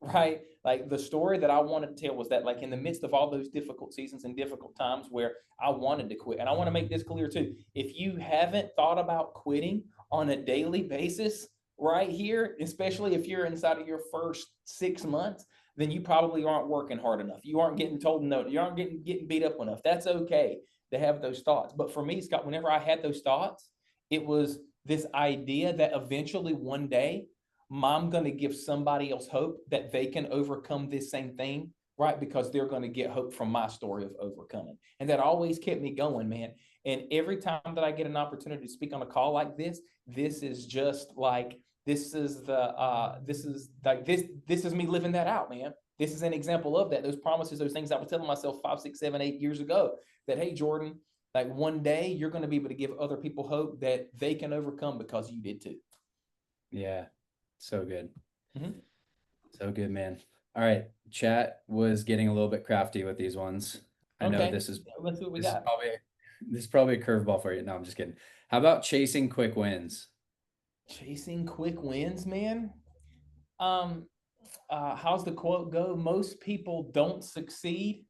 Right? Like the story that I wanted to tell was that, like, in the midst of all those difficult seasons and difficult times where I wanted to quit, and I want to make this clear too. If you haven't thought about quitting on a daily basis right here, especially if you're inside of your first 6 months, then you probably aren't working hard enough. You aren't getting told no, you aren't getting beat up enough. That's okay to have those thoughts. But for me, Scott, whenever I had those thoughts, it was this idea that eventually one day I'm going to give somebody else hope that they can overcome this same thing, right? Because they're going to get hope from my story of overcoming. And that always kept me going, man. And every time that I get an opportunity to speak on a call like this is just like, this is me living that out, man. This is an example of that. Those promises, those things I was telling myself 5, 6, 7, 8 years ago that, hey, Jordan, like one day you're going to be able to give other people hope that they can overcome because you did too. Yeah. So good. Mhm. So good, man. All right. Chat was getting a little bit crafty with these ones. I know Okay. this is Let's see what we this is got. probably a curveball for you. No, I'm just kidding. How about chasing quick wins? Chasing quick wins, man. How's the quote go? Most people don't succeed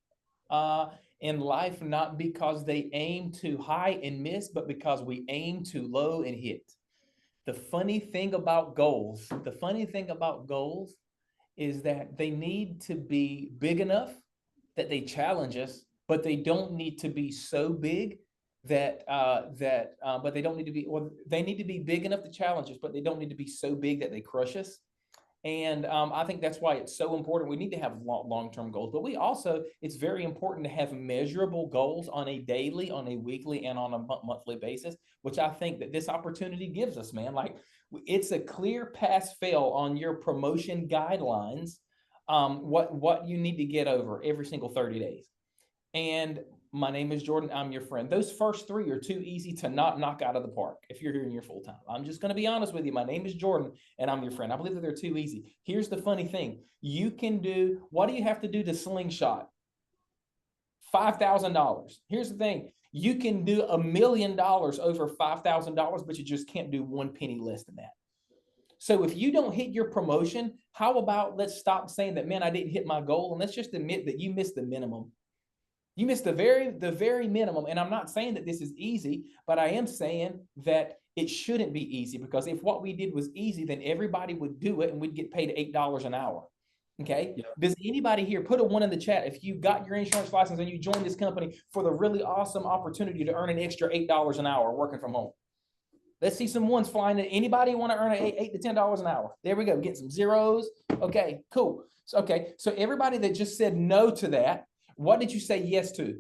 in life, not because they aim too high and miss, but because we aim too low and hit. The funny thing about goals is that they need to be big enough that they challenge us, but they don't need to be so big but they don't need to be, or they need to be big enough to challenge us, but they don't need to be so big that they crush us. And I think that's why it's so important. We need to have long-term goals, but it's very important to have measurable goals on a daily, on a weekly, and on a monthly basis, which I think that this opportunity gives us, man. Like, it's a clear pass fail on your promotion guidelines, what you need to get over every single 30 days. And my name is Jordan. I'm your friend. Those first three are too easy to not knock out of the park if you're here in your full time. I'm just going to be honest with you. My name is Jordan and I'm your friend. I believe that they're too easy. Here's the funny thing. What do you have to do to slingshot? $5,000. Here's the thing. You can do $1 million over $5,000, but you just can't do 1 penny less than that. So if you don't hit your promotion, how about let's stop saying that, man, I didn't hit my goal, and let's just admit that you missed the minimum. You missed the very minimum. And I'm not saying that this is easy, but I am saying that it shouldn't be easy, because if what we did was easy, then everybody would do it and we'd get paid $8 an hour. Okay. Yep. Does anybody here put a 1 in the chat if you got your insurance license and you joined this company for the really awesome opportunity to earn an extra $8 an hour working from home? Let's see some ones flying in. Anybody want to earn $8 to $10 an hour? There we go. Get some zeros. Okay, cool. So everybody that just said no to that, what did you say yes to?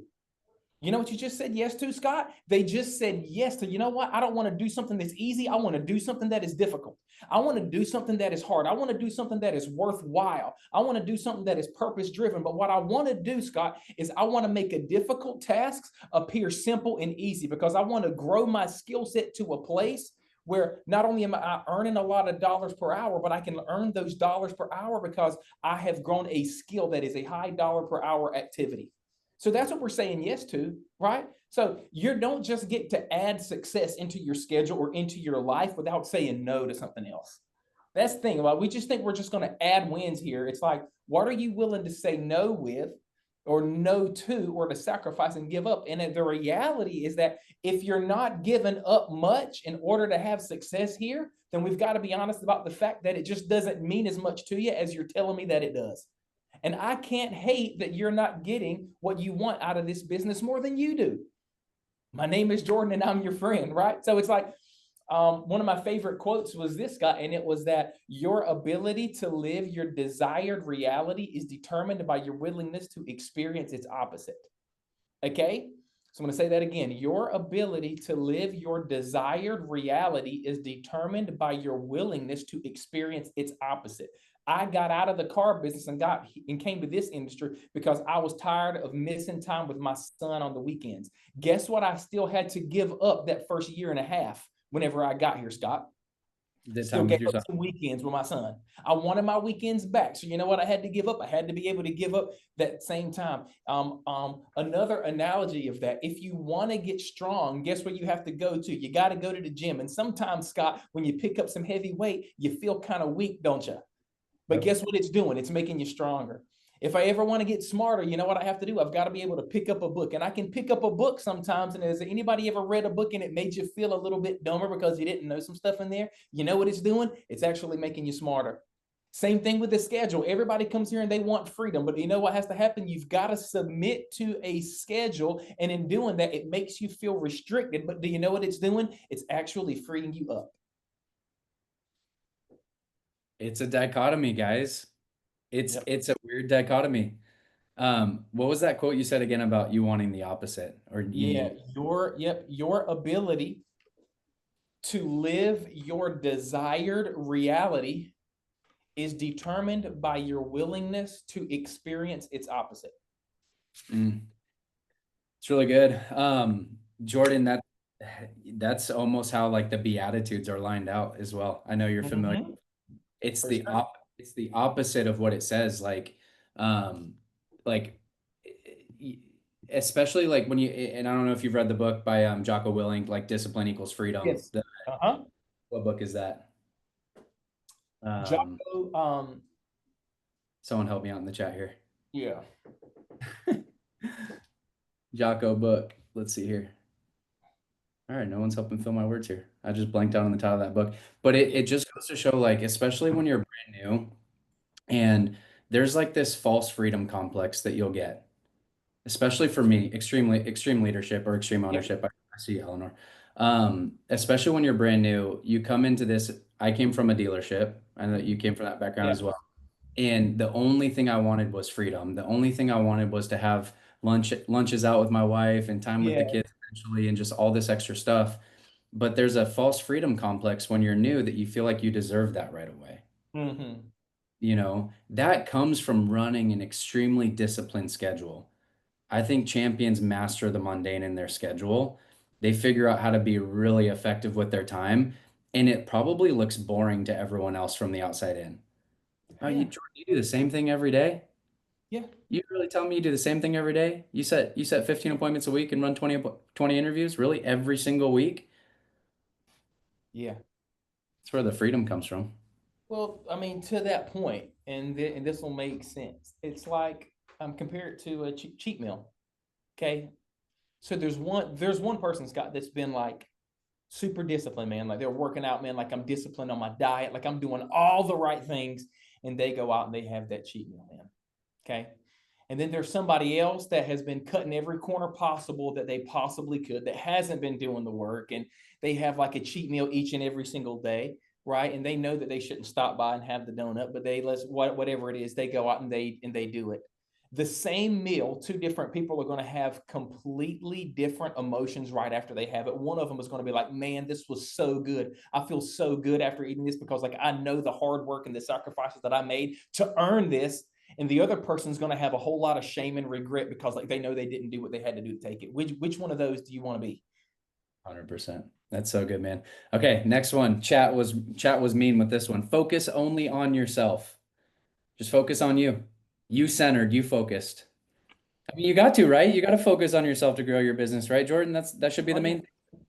You know what you just said yes to, Scott? They just said yes to, you know what? I don't want to do something that's easy. I want to do something that is difficult. I want to do something that is hard. I want to do something that is worthwhile. I want to do something that is purpose driven. But what I want to do, Scott, is I want to make a difficult tasks appear simple and easy, because I want to grow my skill set to a place where not only am I earning a lot of dollars per hour, but I can earn those dollars per hour because I have grown a skill that is a high dollar per hour activity. So that's what we're saying yes to, right? So you don't just get to add success into your schedule or into your life without saying no to something else. That's the thing. Well, we just think we're just going to add wins here. It's like, what are you willing to say no with, or no to, or to sacrifice and give up? And the reality is that if you're not giving up much in order to have success here, then we've got to be honest about the fact that it just doesn't mean as much to you as you're telling me that it does. And I can't hate that you're not getting what you want out of this business more than you do. My name is Jordan and I'm your friend, right? So it's like, one of my favorite quotes was this guy, and it was that your ability to live your desired reality is determined by your willingness to experience its opposite. Okay? So I'm going to say that again. Your ability to live your desired reality is determined by your willingness to experience its opposite. I got out of the car business and came to this industry because I was tired of missing time with my son on the weekends. Guess what? I still had to give up that first year and a half whenever I got here, Scott. Still gave up some weekends with my son. I wanted my weekends back. So you know what I had to give up? I had to be able to give up that same time. Another analogy of that, if you want to get strong, guess where you have to go to? You got to go to the gym. And sometimes, Scott, when you pick up some heavy weight, you feel kind of weak, don't you? But guess what it's doing? It's making you stronger. If I ever want to get smarter, you know what I have to do? I've got to be able to pick up a book. And I can pick up a book sometimes. And has anybody ever read a book and it made you feel a little bit dumber because you didn't know some stuff in there? You know what it's doing? It's actually making you smarter. Same thing with the schedule. Everybody comes here and they want freedom. But you know what has to happen? You've got to submit to a schedule. And in doing that, it makes you feel restricted. But do you know what it's doing? It's actually freeing you up. It's a dichotomy, guys. It's a weird dichotomy. What was that quote you said again about you wanting the opposite? Or your ability to live your desired reality is determined by your willingness to experience its opposite. It's really good. Jordan, that's almost how like the Beatitudes are lined out as well. I know you're familiar. It's it's the opposite of what it says. Like especially like when you, and I don't know if you've read the book by Jocko Willink, like Discipline Equals Freedom. Yes. What book is that? Jocko, someone help me out in the chat here. Yeah. Jocko book. Let's see here. All right, no one's helping fill my words here. I just blanked out on the title of that book. But it just goes to show, like, especially when you're brand new and there's like this false freedom complex that you'll get, especially for me, extreme leadership or extreme Yep. ownership. I see Eleanor. Especially when you're brand new, you come into this. I came from a dealership. I know that you came from that background Yeah. as well. And the only thing I wanted was freedom. The only thing I wanted was to have lunches out with my wife and time with the Yeah. kids eventually and just all this extra stuff. But there's a false freedom complex when you're new that you feel like you deserve that right away. Mm-hmm. You know, that comes from running an extremely disciplined schedule. I think champions master the mundane in their schedule. They figure out how to be really effective with their time, and it probably looks boring to everyone else from the outside in. Oh, Yeah. Jordan, you do the same thing every day? Yeah. You really tell me you do the same thing every day? You set 15 appointments a week and run 20 interviews? Really? Every single week? Yeah. That's where the freedom comes from. Well, I mean, to that point, and this will make sense. It's like compare it to a cheat meal. Okay, so there's one person, Scott, that's been like super disciplined, man. Like they're working out, man. Like I'm disciplined on my diet. Like I'm doing all the right things, and they go out and they have that cheat meal, man. Okay. And then there's somebody else that has been cutting every corner possible that they possibly could, that hasn't been doing the work. And they have like a cheat meal each and every single day, right? And they know that they shouldn't stop by and have the donut, but whatever it is, they go out and they do it. The same meal, two different people are going to have completely different emotions right after they have it. One of them is going to be like, man, this was so good. I feel so good after eating this because like I know the hard work and the sacrifices that I made to earn this. And the other person's going to have a whole lot of shame and regret because like they know they didn't do what they had to do to take it. Which one of those do you want to be? 100%. That's so good, man. Okay, next one. Chat was mean with this one. Focus only on yourself. Just focus on you. You centered, you focused. I mean, you got to, right? You got to focus on yourself to grow your business, right, Jordan? That should be Oh, the yeah. main thing.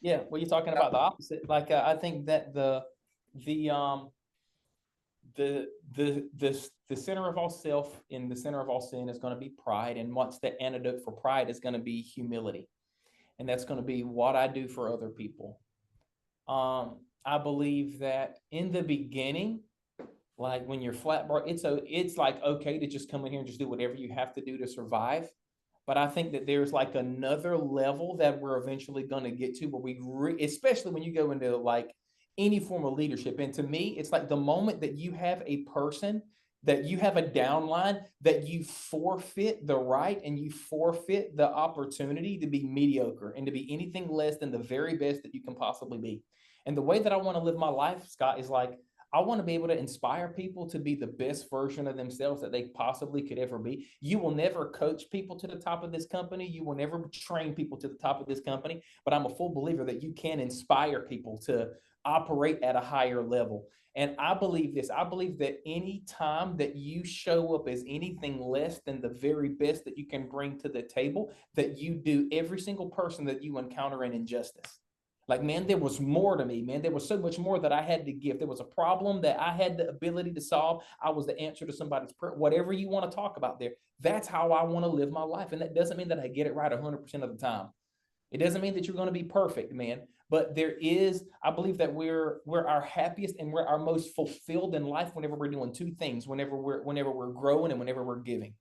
Yeah, well, you're talking about the opposite. Like I think that the the center of all self in the center of all sin is going to be pride, and what's the antidote for pride is going to be humility, and that's going to be what I do for other people. I believe that in the beginning, like when you're flat bar, it's like okay to just come in here and just do whatever you have to do to survive. But I think that there's like another level that we're eventually going to get to where especially when you go into like any form of leadership. And to me, it's like the moment that you have a person that you have a downline that you forfeit the right and you forfeit the opportunity to be mediocre and to be anything less than the very best that you can possibly be. And the way that I want to live my life, Scott, is like I want to be able to inspire people to be the best version of themselves that they possibly could ever be. You will never coach people to the top of this company. You will never train people to the top of this company. But I'm a full believer that you can inspire people to operate at a higher level. And I believe this. I believe that any time that you show up as anything less than the very best that you can bring to the table, that you do every single person that you encounter an injustice. Like, man, there was more to me, man. There was so much more that I had to give. There was a problem that I had the ability to solve. I was the answer to somebody's prayer, whatever you want to talk about there. That's how I want to live my life. And that doesn't mean that I get it right 100% of the time. It doesn't mean that you're going to be perfect, man. But there is, I believe that we're our happiest and we're our most fulfilled in life whenever we're doing two things, whenever we're growing and whenever we're giving.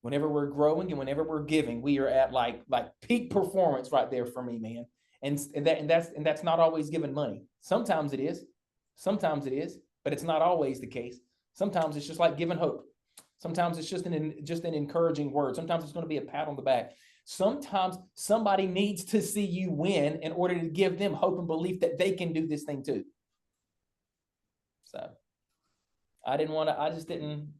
Whenever we're growing and whenever we're giving, we are at like peak performance right there for me, man. And that's not always giving money. Sometimes it is, but it's not always the case. Sometimes it's just like giving hope. Sometimes it's just an encouraging word. Sometimes it's going to be a pat on the back. Sometimes somebody needs to see you win in order to give them hope and belief that they can do this thing too. So I just didn't,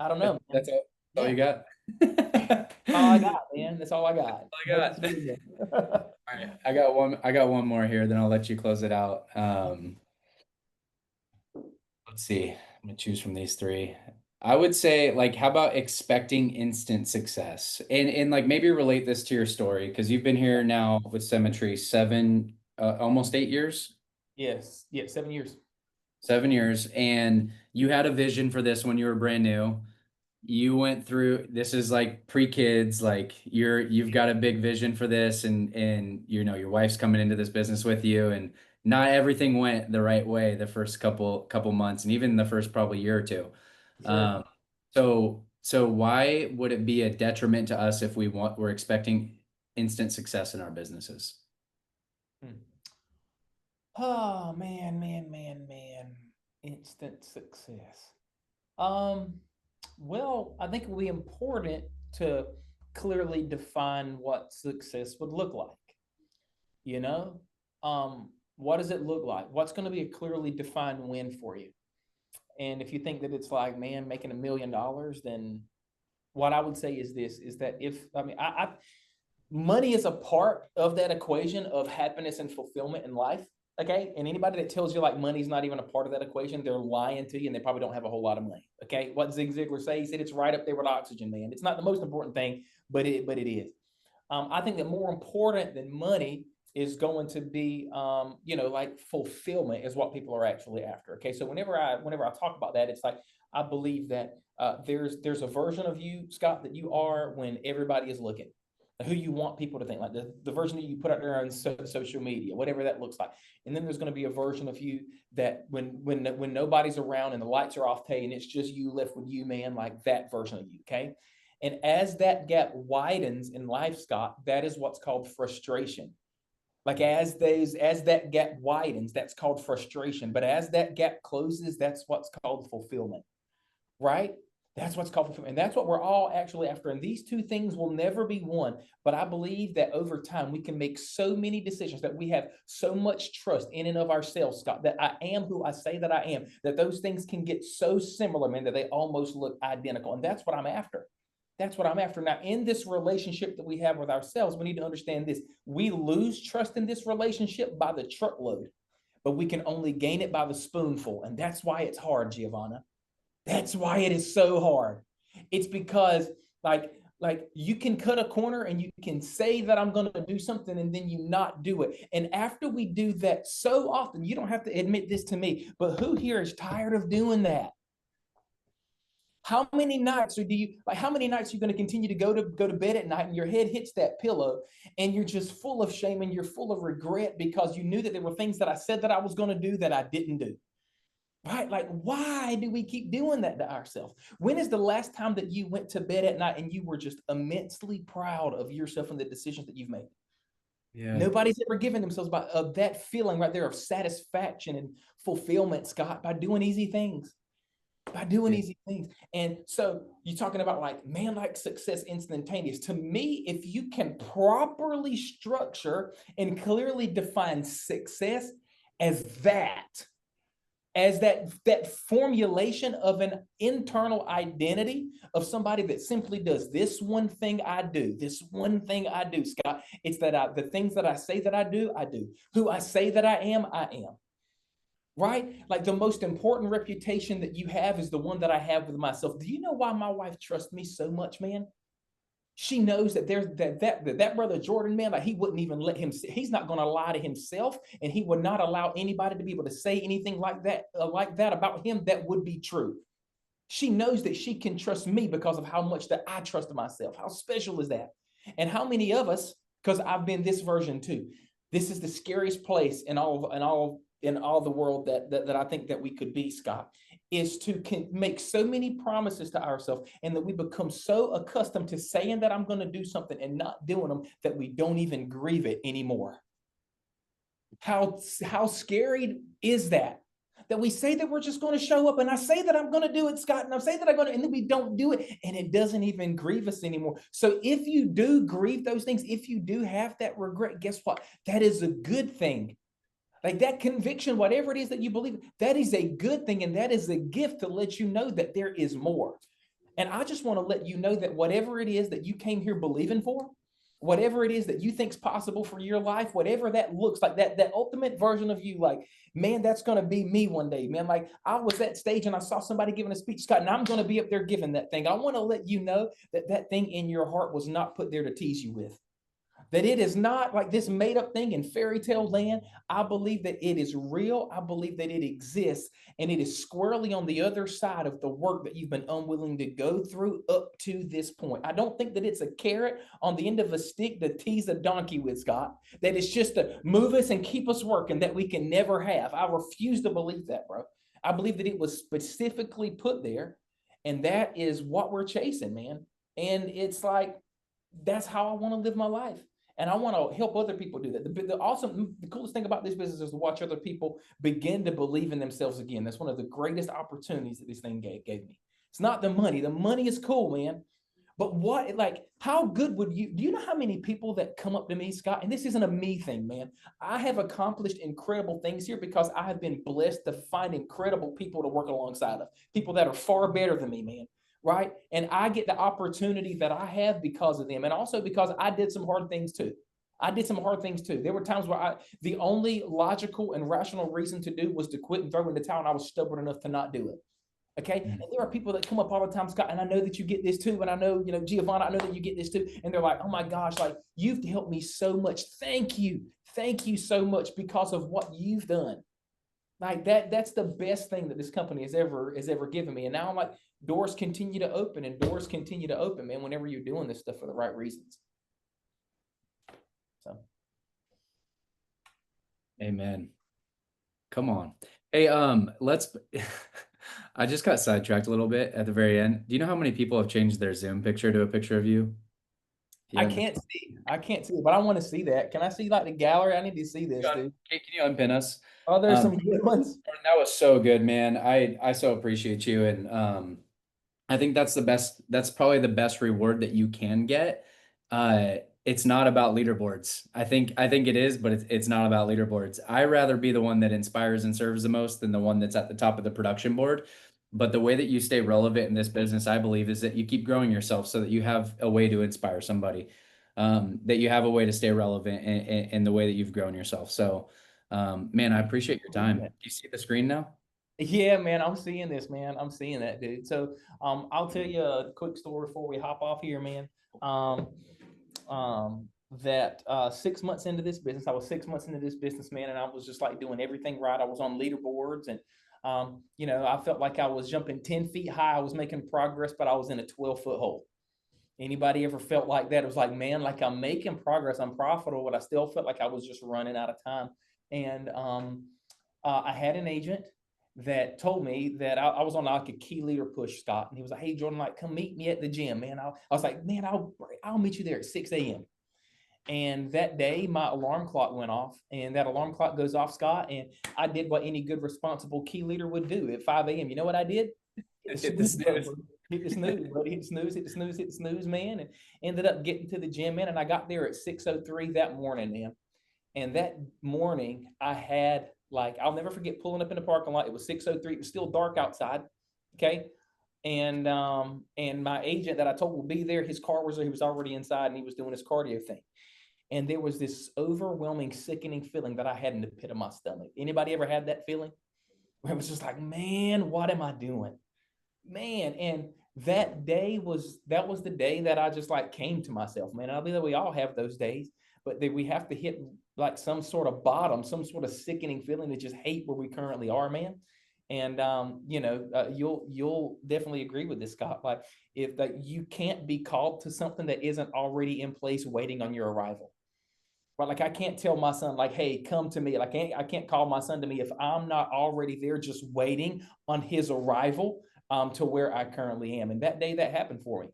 I don't know. That's all you got. All I got, man. That's all I got. All I got. All right, I got one more here, then I'll let you close it out. Let's see. I'm gonna choose from these three. I would say, like, how about expecting instant success? And like maybe relate this to your story, because you've been here now with Symmetry almost 8 years. Yes. Yeah. 7 years. 7 years, and you had a vision for this when you were brand new. you went through, this is like pre-kids, like you've got a big vision for this, and you know your wife's coming into this business with you, and not everything went the right way the first couple months, and even the first probably year or two. Sure. So why would it be a detriment to us if we're expecting instant success in our businesses? Oh man. Instant success. Well, I think it would be important to clearly define what success would look like. You know, what does it look like? What's going to be a clearly defined win for you? And if you think that it's like, man, making $1 million, then what I would say is this: is that if I money is a part of that equation of happiness and fulfillment in life. Okay. And anybody that tells you like money's not even a part of that equation, they're lying to you, and they probably don't have a whole lot of money. Okay. What Zig Ziglar say? He said it's right up there with oxygen, man. It's not the most important thing, but it is. I think that more important than money is going to be, like fulfillment is what people are actually after. Okay. So whenever I talk about that, it's like, I believe that there's a version of you, Scott, that you are when everybody is looking, who you want people to think, like the version that you put out there on social media, whatever that looks like. And then there's going to be a version of you that when nobody's around and the lights are off, and it's just you left with you, man, like that version of you. Okay. And as that gap widens in life, Scott, that is what's called frustration. Like as that gap widens, that's called frustration. But as that gap closes, that's what's called fulfillment, right? That's what's called fulfillment. And that's what we're all actually after. And these two things will never be one. But I believe that over time, we can make so many decisions, that we have so much trust in and of ourselves, Scott, that I am who I say that I am, that those things can get so similar, man, that they almost look identical. And that's what I'm after. That's what I'm after. Now, in this relationship that we have with ourselves, we need to understand this. We lose trust in this relationship by the truckload, but we can only gain it by the spoonful. And that's why it's hard, Giovanna. That's why it is so hard. It's because like you can cut a corner and you can say that I'm going to do something and then you not do it. And after we do that so often, you don't have to admit this to me, but who here is tired of doing that? How many nights are you going to continue to go to bed at night and your head hits that pillow and you're just full of shame and you're full of regret because you knew that there were things that I said that I was going to do that I didn't do? Right? Like, why do we keep doing that to ourselves? When is the last time that you went to bed at night and you were just immensely proud of yourself and the decisions that you've made? Yeah. Nobody's ever given themselves that feeling right there of satisfaction and fulfillment, Scott, by doing easy things. Easy things. And so you're talking about like, man, like success instantaneous. To me, if you can properly structure and clearly define success as that formulation of an internal identity of somebody that simply does this one thing I do, Scott. It's that the things that I say that I do. Who I say that I am. Right? Like the most important reputation that you have is the one that I have with myself. Do you know why my wife trusts me so much, man? She knows that there's that brother Jordan, man, like he wouldn't even let him, he's not going to lie to himself, and he would not allow anybody to be able to say anything like that about him that would be true. She knows that she can trust me because of how much that I trust myself. How special is that? And how many of us, because I've been this version too, this is the scariest place in all the world that I think that we could be, Scott, is to make so many promises to ourselves, and that we become so accustomed to saying that I'm going to do something and not doing them that we don't even grieve it anymore. How scary is that? That we say that we're just going to show up, and I say that I'm going to do it, Scott, and I say that I'm going to, and then we don't do it, and it doesn't even grieve us anymore. So if you do grieve those things, if you do have that regret, guess what? That is a good thing. Like that conviction, whatever it is that you believe, that is a good thing. And that is a gift to let you know that there is more. And I just want to let you know that whatever it is that you came here believing for, whatever it is that you think is possible for your life, whatever that looks like, that ultimate version of you, like, man, that's going to be me one day, man. Like I was at stage and I saw somebody giving a speech, Scott, and I'm going to be up there giving that thing. I want to let you know that that thing in your heart was not put there to tease you with. that it is not like this made up thing in fairy tale land. I believe that it is real. I believe that it exists, and it is squarely on the other side of the work that you've been unwilling to go through up to this point. I don't think that it's a carrot on the end of a stick to tease a donkey with, Scott, that it's just to move us and keep us working that we can never have. I refuse to believe that, bro. I believe that it was specifically put there, and that is what we're chasing, man. And it's like, that's how I want to live my life. And I want to help other people do that. The coolest thing about this business is to watch other people begin to believe in themselves again. That's one of the greatest opportunities that this thing gave me. It's not the money. The money is cool, man. But how good do you know how many people that come up to me, Scott? And this isn't a me thing, man. I have accomplished incredible things here because I have been blessed to find incredible people to work alongside of, people that are far better than me, man. Right. And I get the opportunity that I have because of them. And also because I did some hard things too. There were times where the only logical and rational reason to do was to quit and throw in the towel. And I was stubborn enough to not do it. Okay. And there are people that come up all the time, Scott, and I know that you get this too. And I know, Giovanna, I know that you get this too. And they're like, oh my gosh, like you've helped me so much. Thank you. Thank you so much because of what you've done. Like that's the best thing that this company has ever given me. And now I'm like, doors continue to open, man, whenever you're doing this stuff for the right reasons. So. Amen. Come on. Hey, let's, I just got sidetracked a little bit at the very end. Do you know how many people have changed their Zoom picture to a picture of you? Yeah. I can't see it, but I want to see that. Can I see like the gallery? I need to see this, dude. Can you unpin us? Oh, there's some good ones. That was so good, man. I so appreciate you. And I think that's probably the best reward that you can get. It's not about leaderboards. I think it is, but it's not about leaderboards. I rather be the one that inspires and serves the most than the one that's at the top of the production board. But the way that you stay relevant in this business, I believe, is that you keep growing yourself so that you have a way to inspire somebody, that you have a way to stay relevant in the way that you've grown yourself. So, man, I appreciate your time. Do you see the screen now? Yeah, man, I'm seeing this, man. I'm seeing that, dude. So, I'll tell you a quick story before we hop off here, man. That 6 months into this business, I was 6 months into this business, man, and I was just like doing everything right. I was on leaderboards, and I felt like I was jumping 10 feet high. I was making progress, but I was in a 12-foot hole. Anybody ever felt like that? It was like, man, like I'm making progress, I'm profitable, but I still felt like I was just running out of time. And I had an agent that told me that I was on like a key leader push, Scott. And he was like, hey, Jordan, like, come meet me at the gym, man. I was like, man, I'll meet you there at 6 a.m. And that day, my alarm clock went off, and that alarm clock goes off, Scott. And I did what any good, responsible key leader would do at 5 a.m. You know what I did? Hit the snooze. Hit the snooze, buddy. Hit the snooze, man. And ended up getting to the gym, man. And I got there at 6:03 that morning, man. And that morning, I had, like, I'll never forget pulling up in the parking lot. It was 6:03. It was still dark outside. Okay. And my agent that I told will be there, his car was there. He was already inside, and he was doing his cardio thing. And there was this overwhelming, sickening feeling that I had in the pit of my stomach. Anybody ever had that feeling? Where it was just like, man, what am I doing? Man. And that was the day that I just like came to myself, man. I believe that we all have those days, but that we have to hit like some sort of bottom, some sort of sickening feeling to just hate where we currently are, man. And, you'll definitely agree with this, Scott. Like if you can't be called to something that isn't already in place waiting on your arrival. But like, I can't tell my son, like, hey, come to me. Like, I can't call my son to me if I'm not already there, just waiting on his arrival to where I currently am. And that day that happened for me.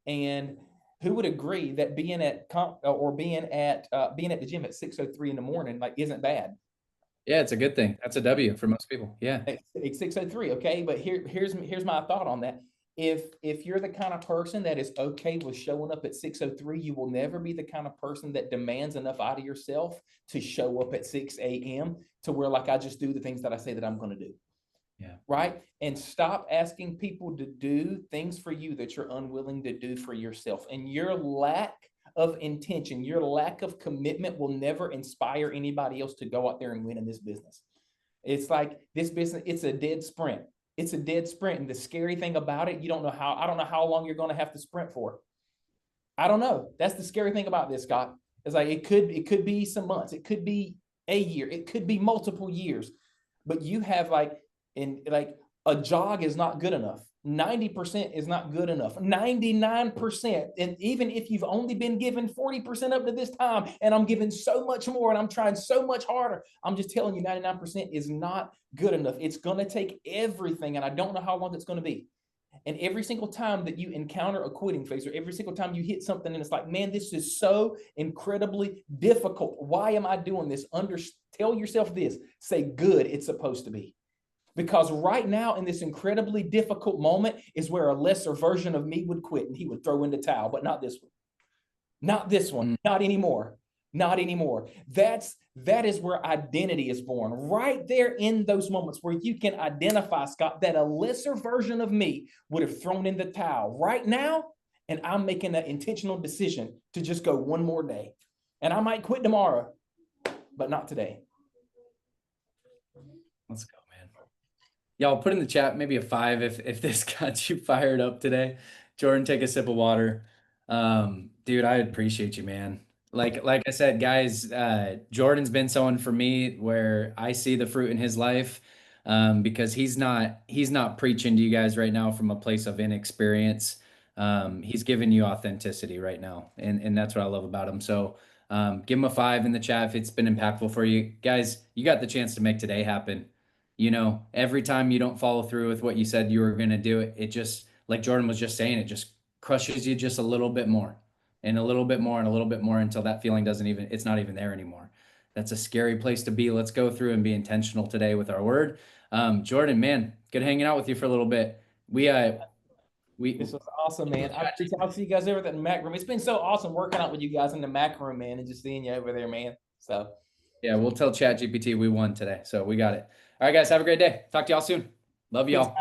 And who would agree that being at the gym at 6:03 in the morning, like, isn't bad? Yeah, it's a good thing. That's a W for most people. Yeah. It's 6:03. Okay. But here's my thought on that. If you're the kind of person that is okay with showing up at 6:03, you will never be the kind of person that demands enough out of yourself to show up at 6 a.m. to where like I just do the things that I say that I'm going to do. Yeah. Right. And stop asking people to do things for you that you're unwilling to do for yourself. And your lack of intention, your lack of commitment will never inspire anybody else to go out there and win in this business. It's like this business, it's a dead sprint. It's a dead sprint. And the scary thing about it, I don't know how long you're going to have to sprint for. I don't know. That's the scary thing about this, Scott. It's like it could be some months, it could be a year, it could be multiple years, but you have like a jog is not good enough. 90% is not good enough. 99%, and even if you've only been given 40% up to this time, and I'm giving so much more and I'm trying so much harder, I'm just telling you 99% is not good enough. It's going to take everything, and I don't know how long it's going to be. And every single time that you encounter a quitting phase, or every single time you hit something and it's like, man, this is so incredibly difficult. Why am I doing this? Tell yourself this, say, good, it's supposed to be. Because right now in this incredibly difficult moment is where a lesser version of me would quit and he would throw in the towel, but not this one. Not this one, not anymore. Not anymore. That is where identity is born. Right there in those moments where you can identify, Scott, that a lesser version of me would have thrown in the towel right now. And I'm making an intentional decision to just go one more day. And I might quit tomorrow, but not today. Let's go, man. Y'all put in the chat maybe a 5 if this got you fired up today. Jordan, take a sip of water. Dude, I appreciate you, man. Like I said, guys, Jordan's been someone for me where I see the fruit in his life, because he's not preaching to you guys right now from a place of inexperience. He's giving you authenticity right now, and that's what I love about him. So give him a 5 in the chat if it's been impactful for you. Guys, you got the chance to make today happen. You know, every time you don't follow through with what you said you were going to do, it just, like Jordan was just saying, it just crushes you just a little bit more and a little bit more and a little bit more until that feeling it's not even there anymore. That's a scary place to be. Let's go through and be intentional today with our word. Jordan, man, good hanging out with you for a little bit. This was awesome, man. I'll see you guys over at the Mac room. It's been so awesome working out with you guys in the Mac room, man, and just seeing you over there, man. So yeah, we'll tell ChatGPT we won today. So we got it. All right, guys, have a great day. Talk to y'all soon. Love y'all.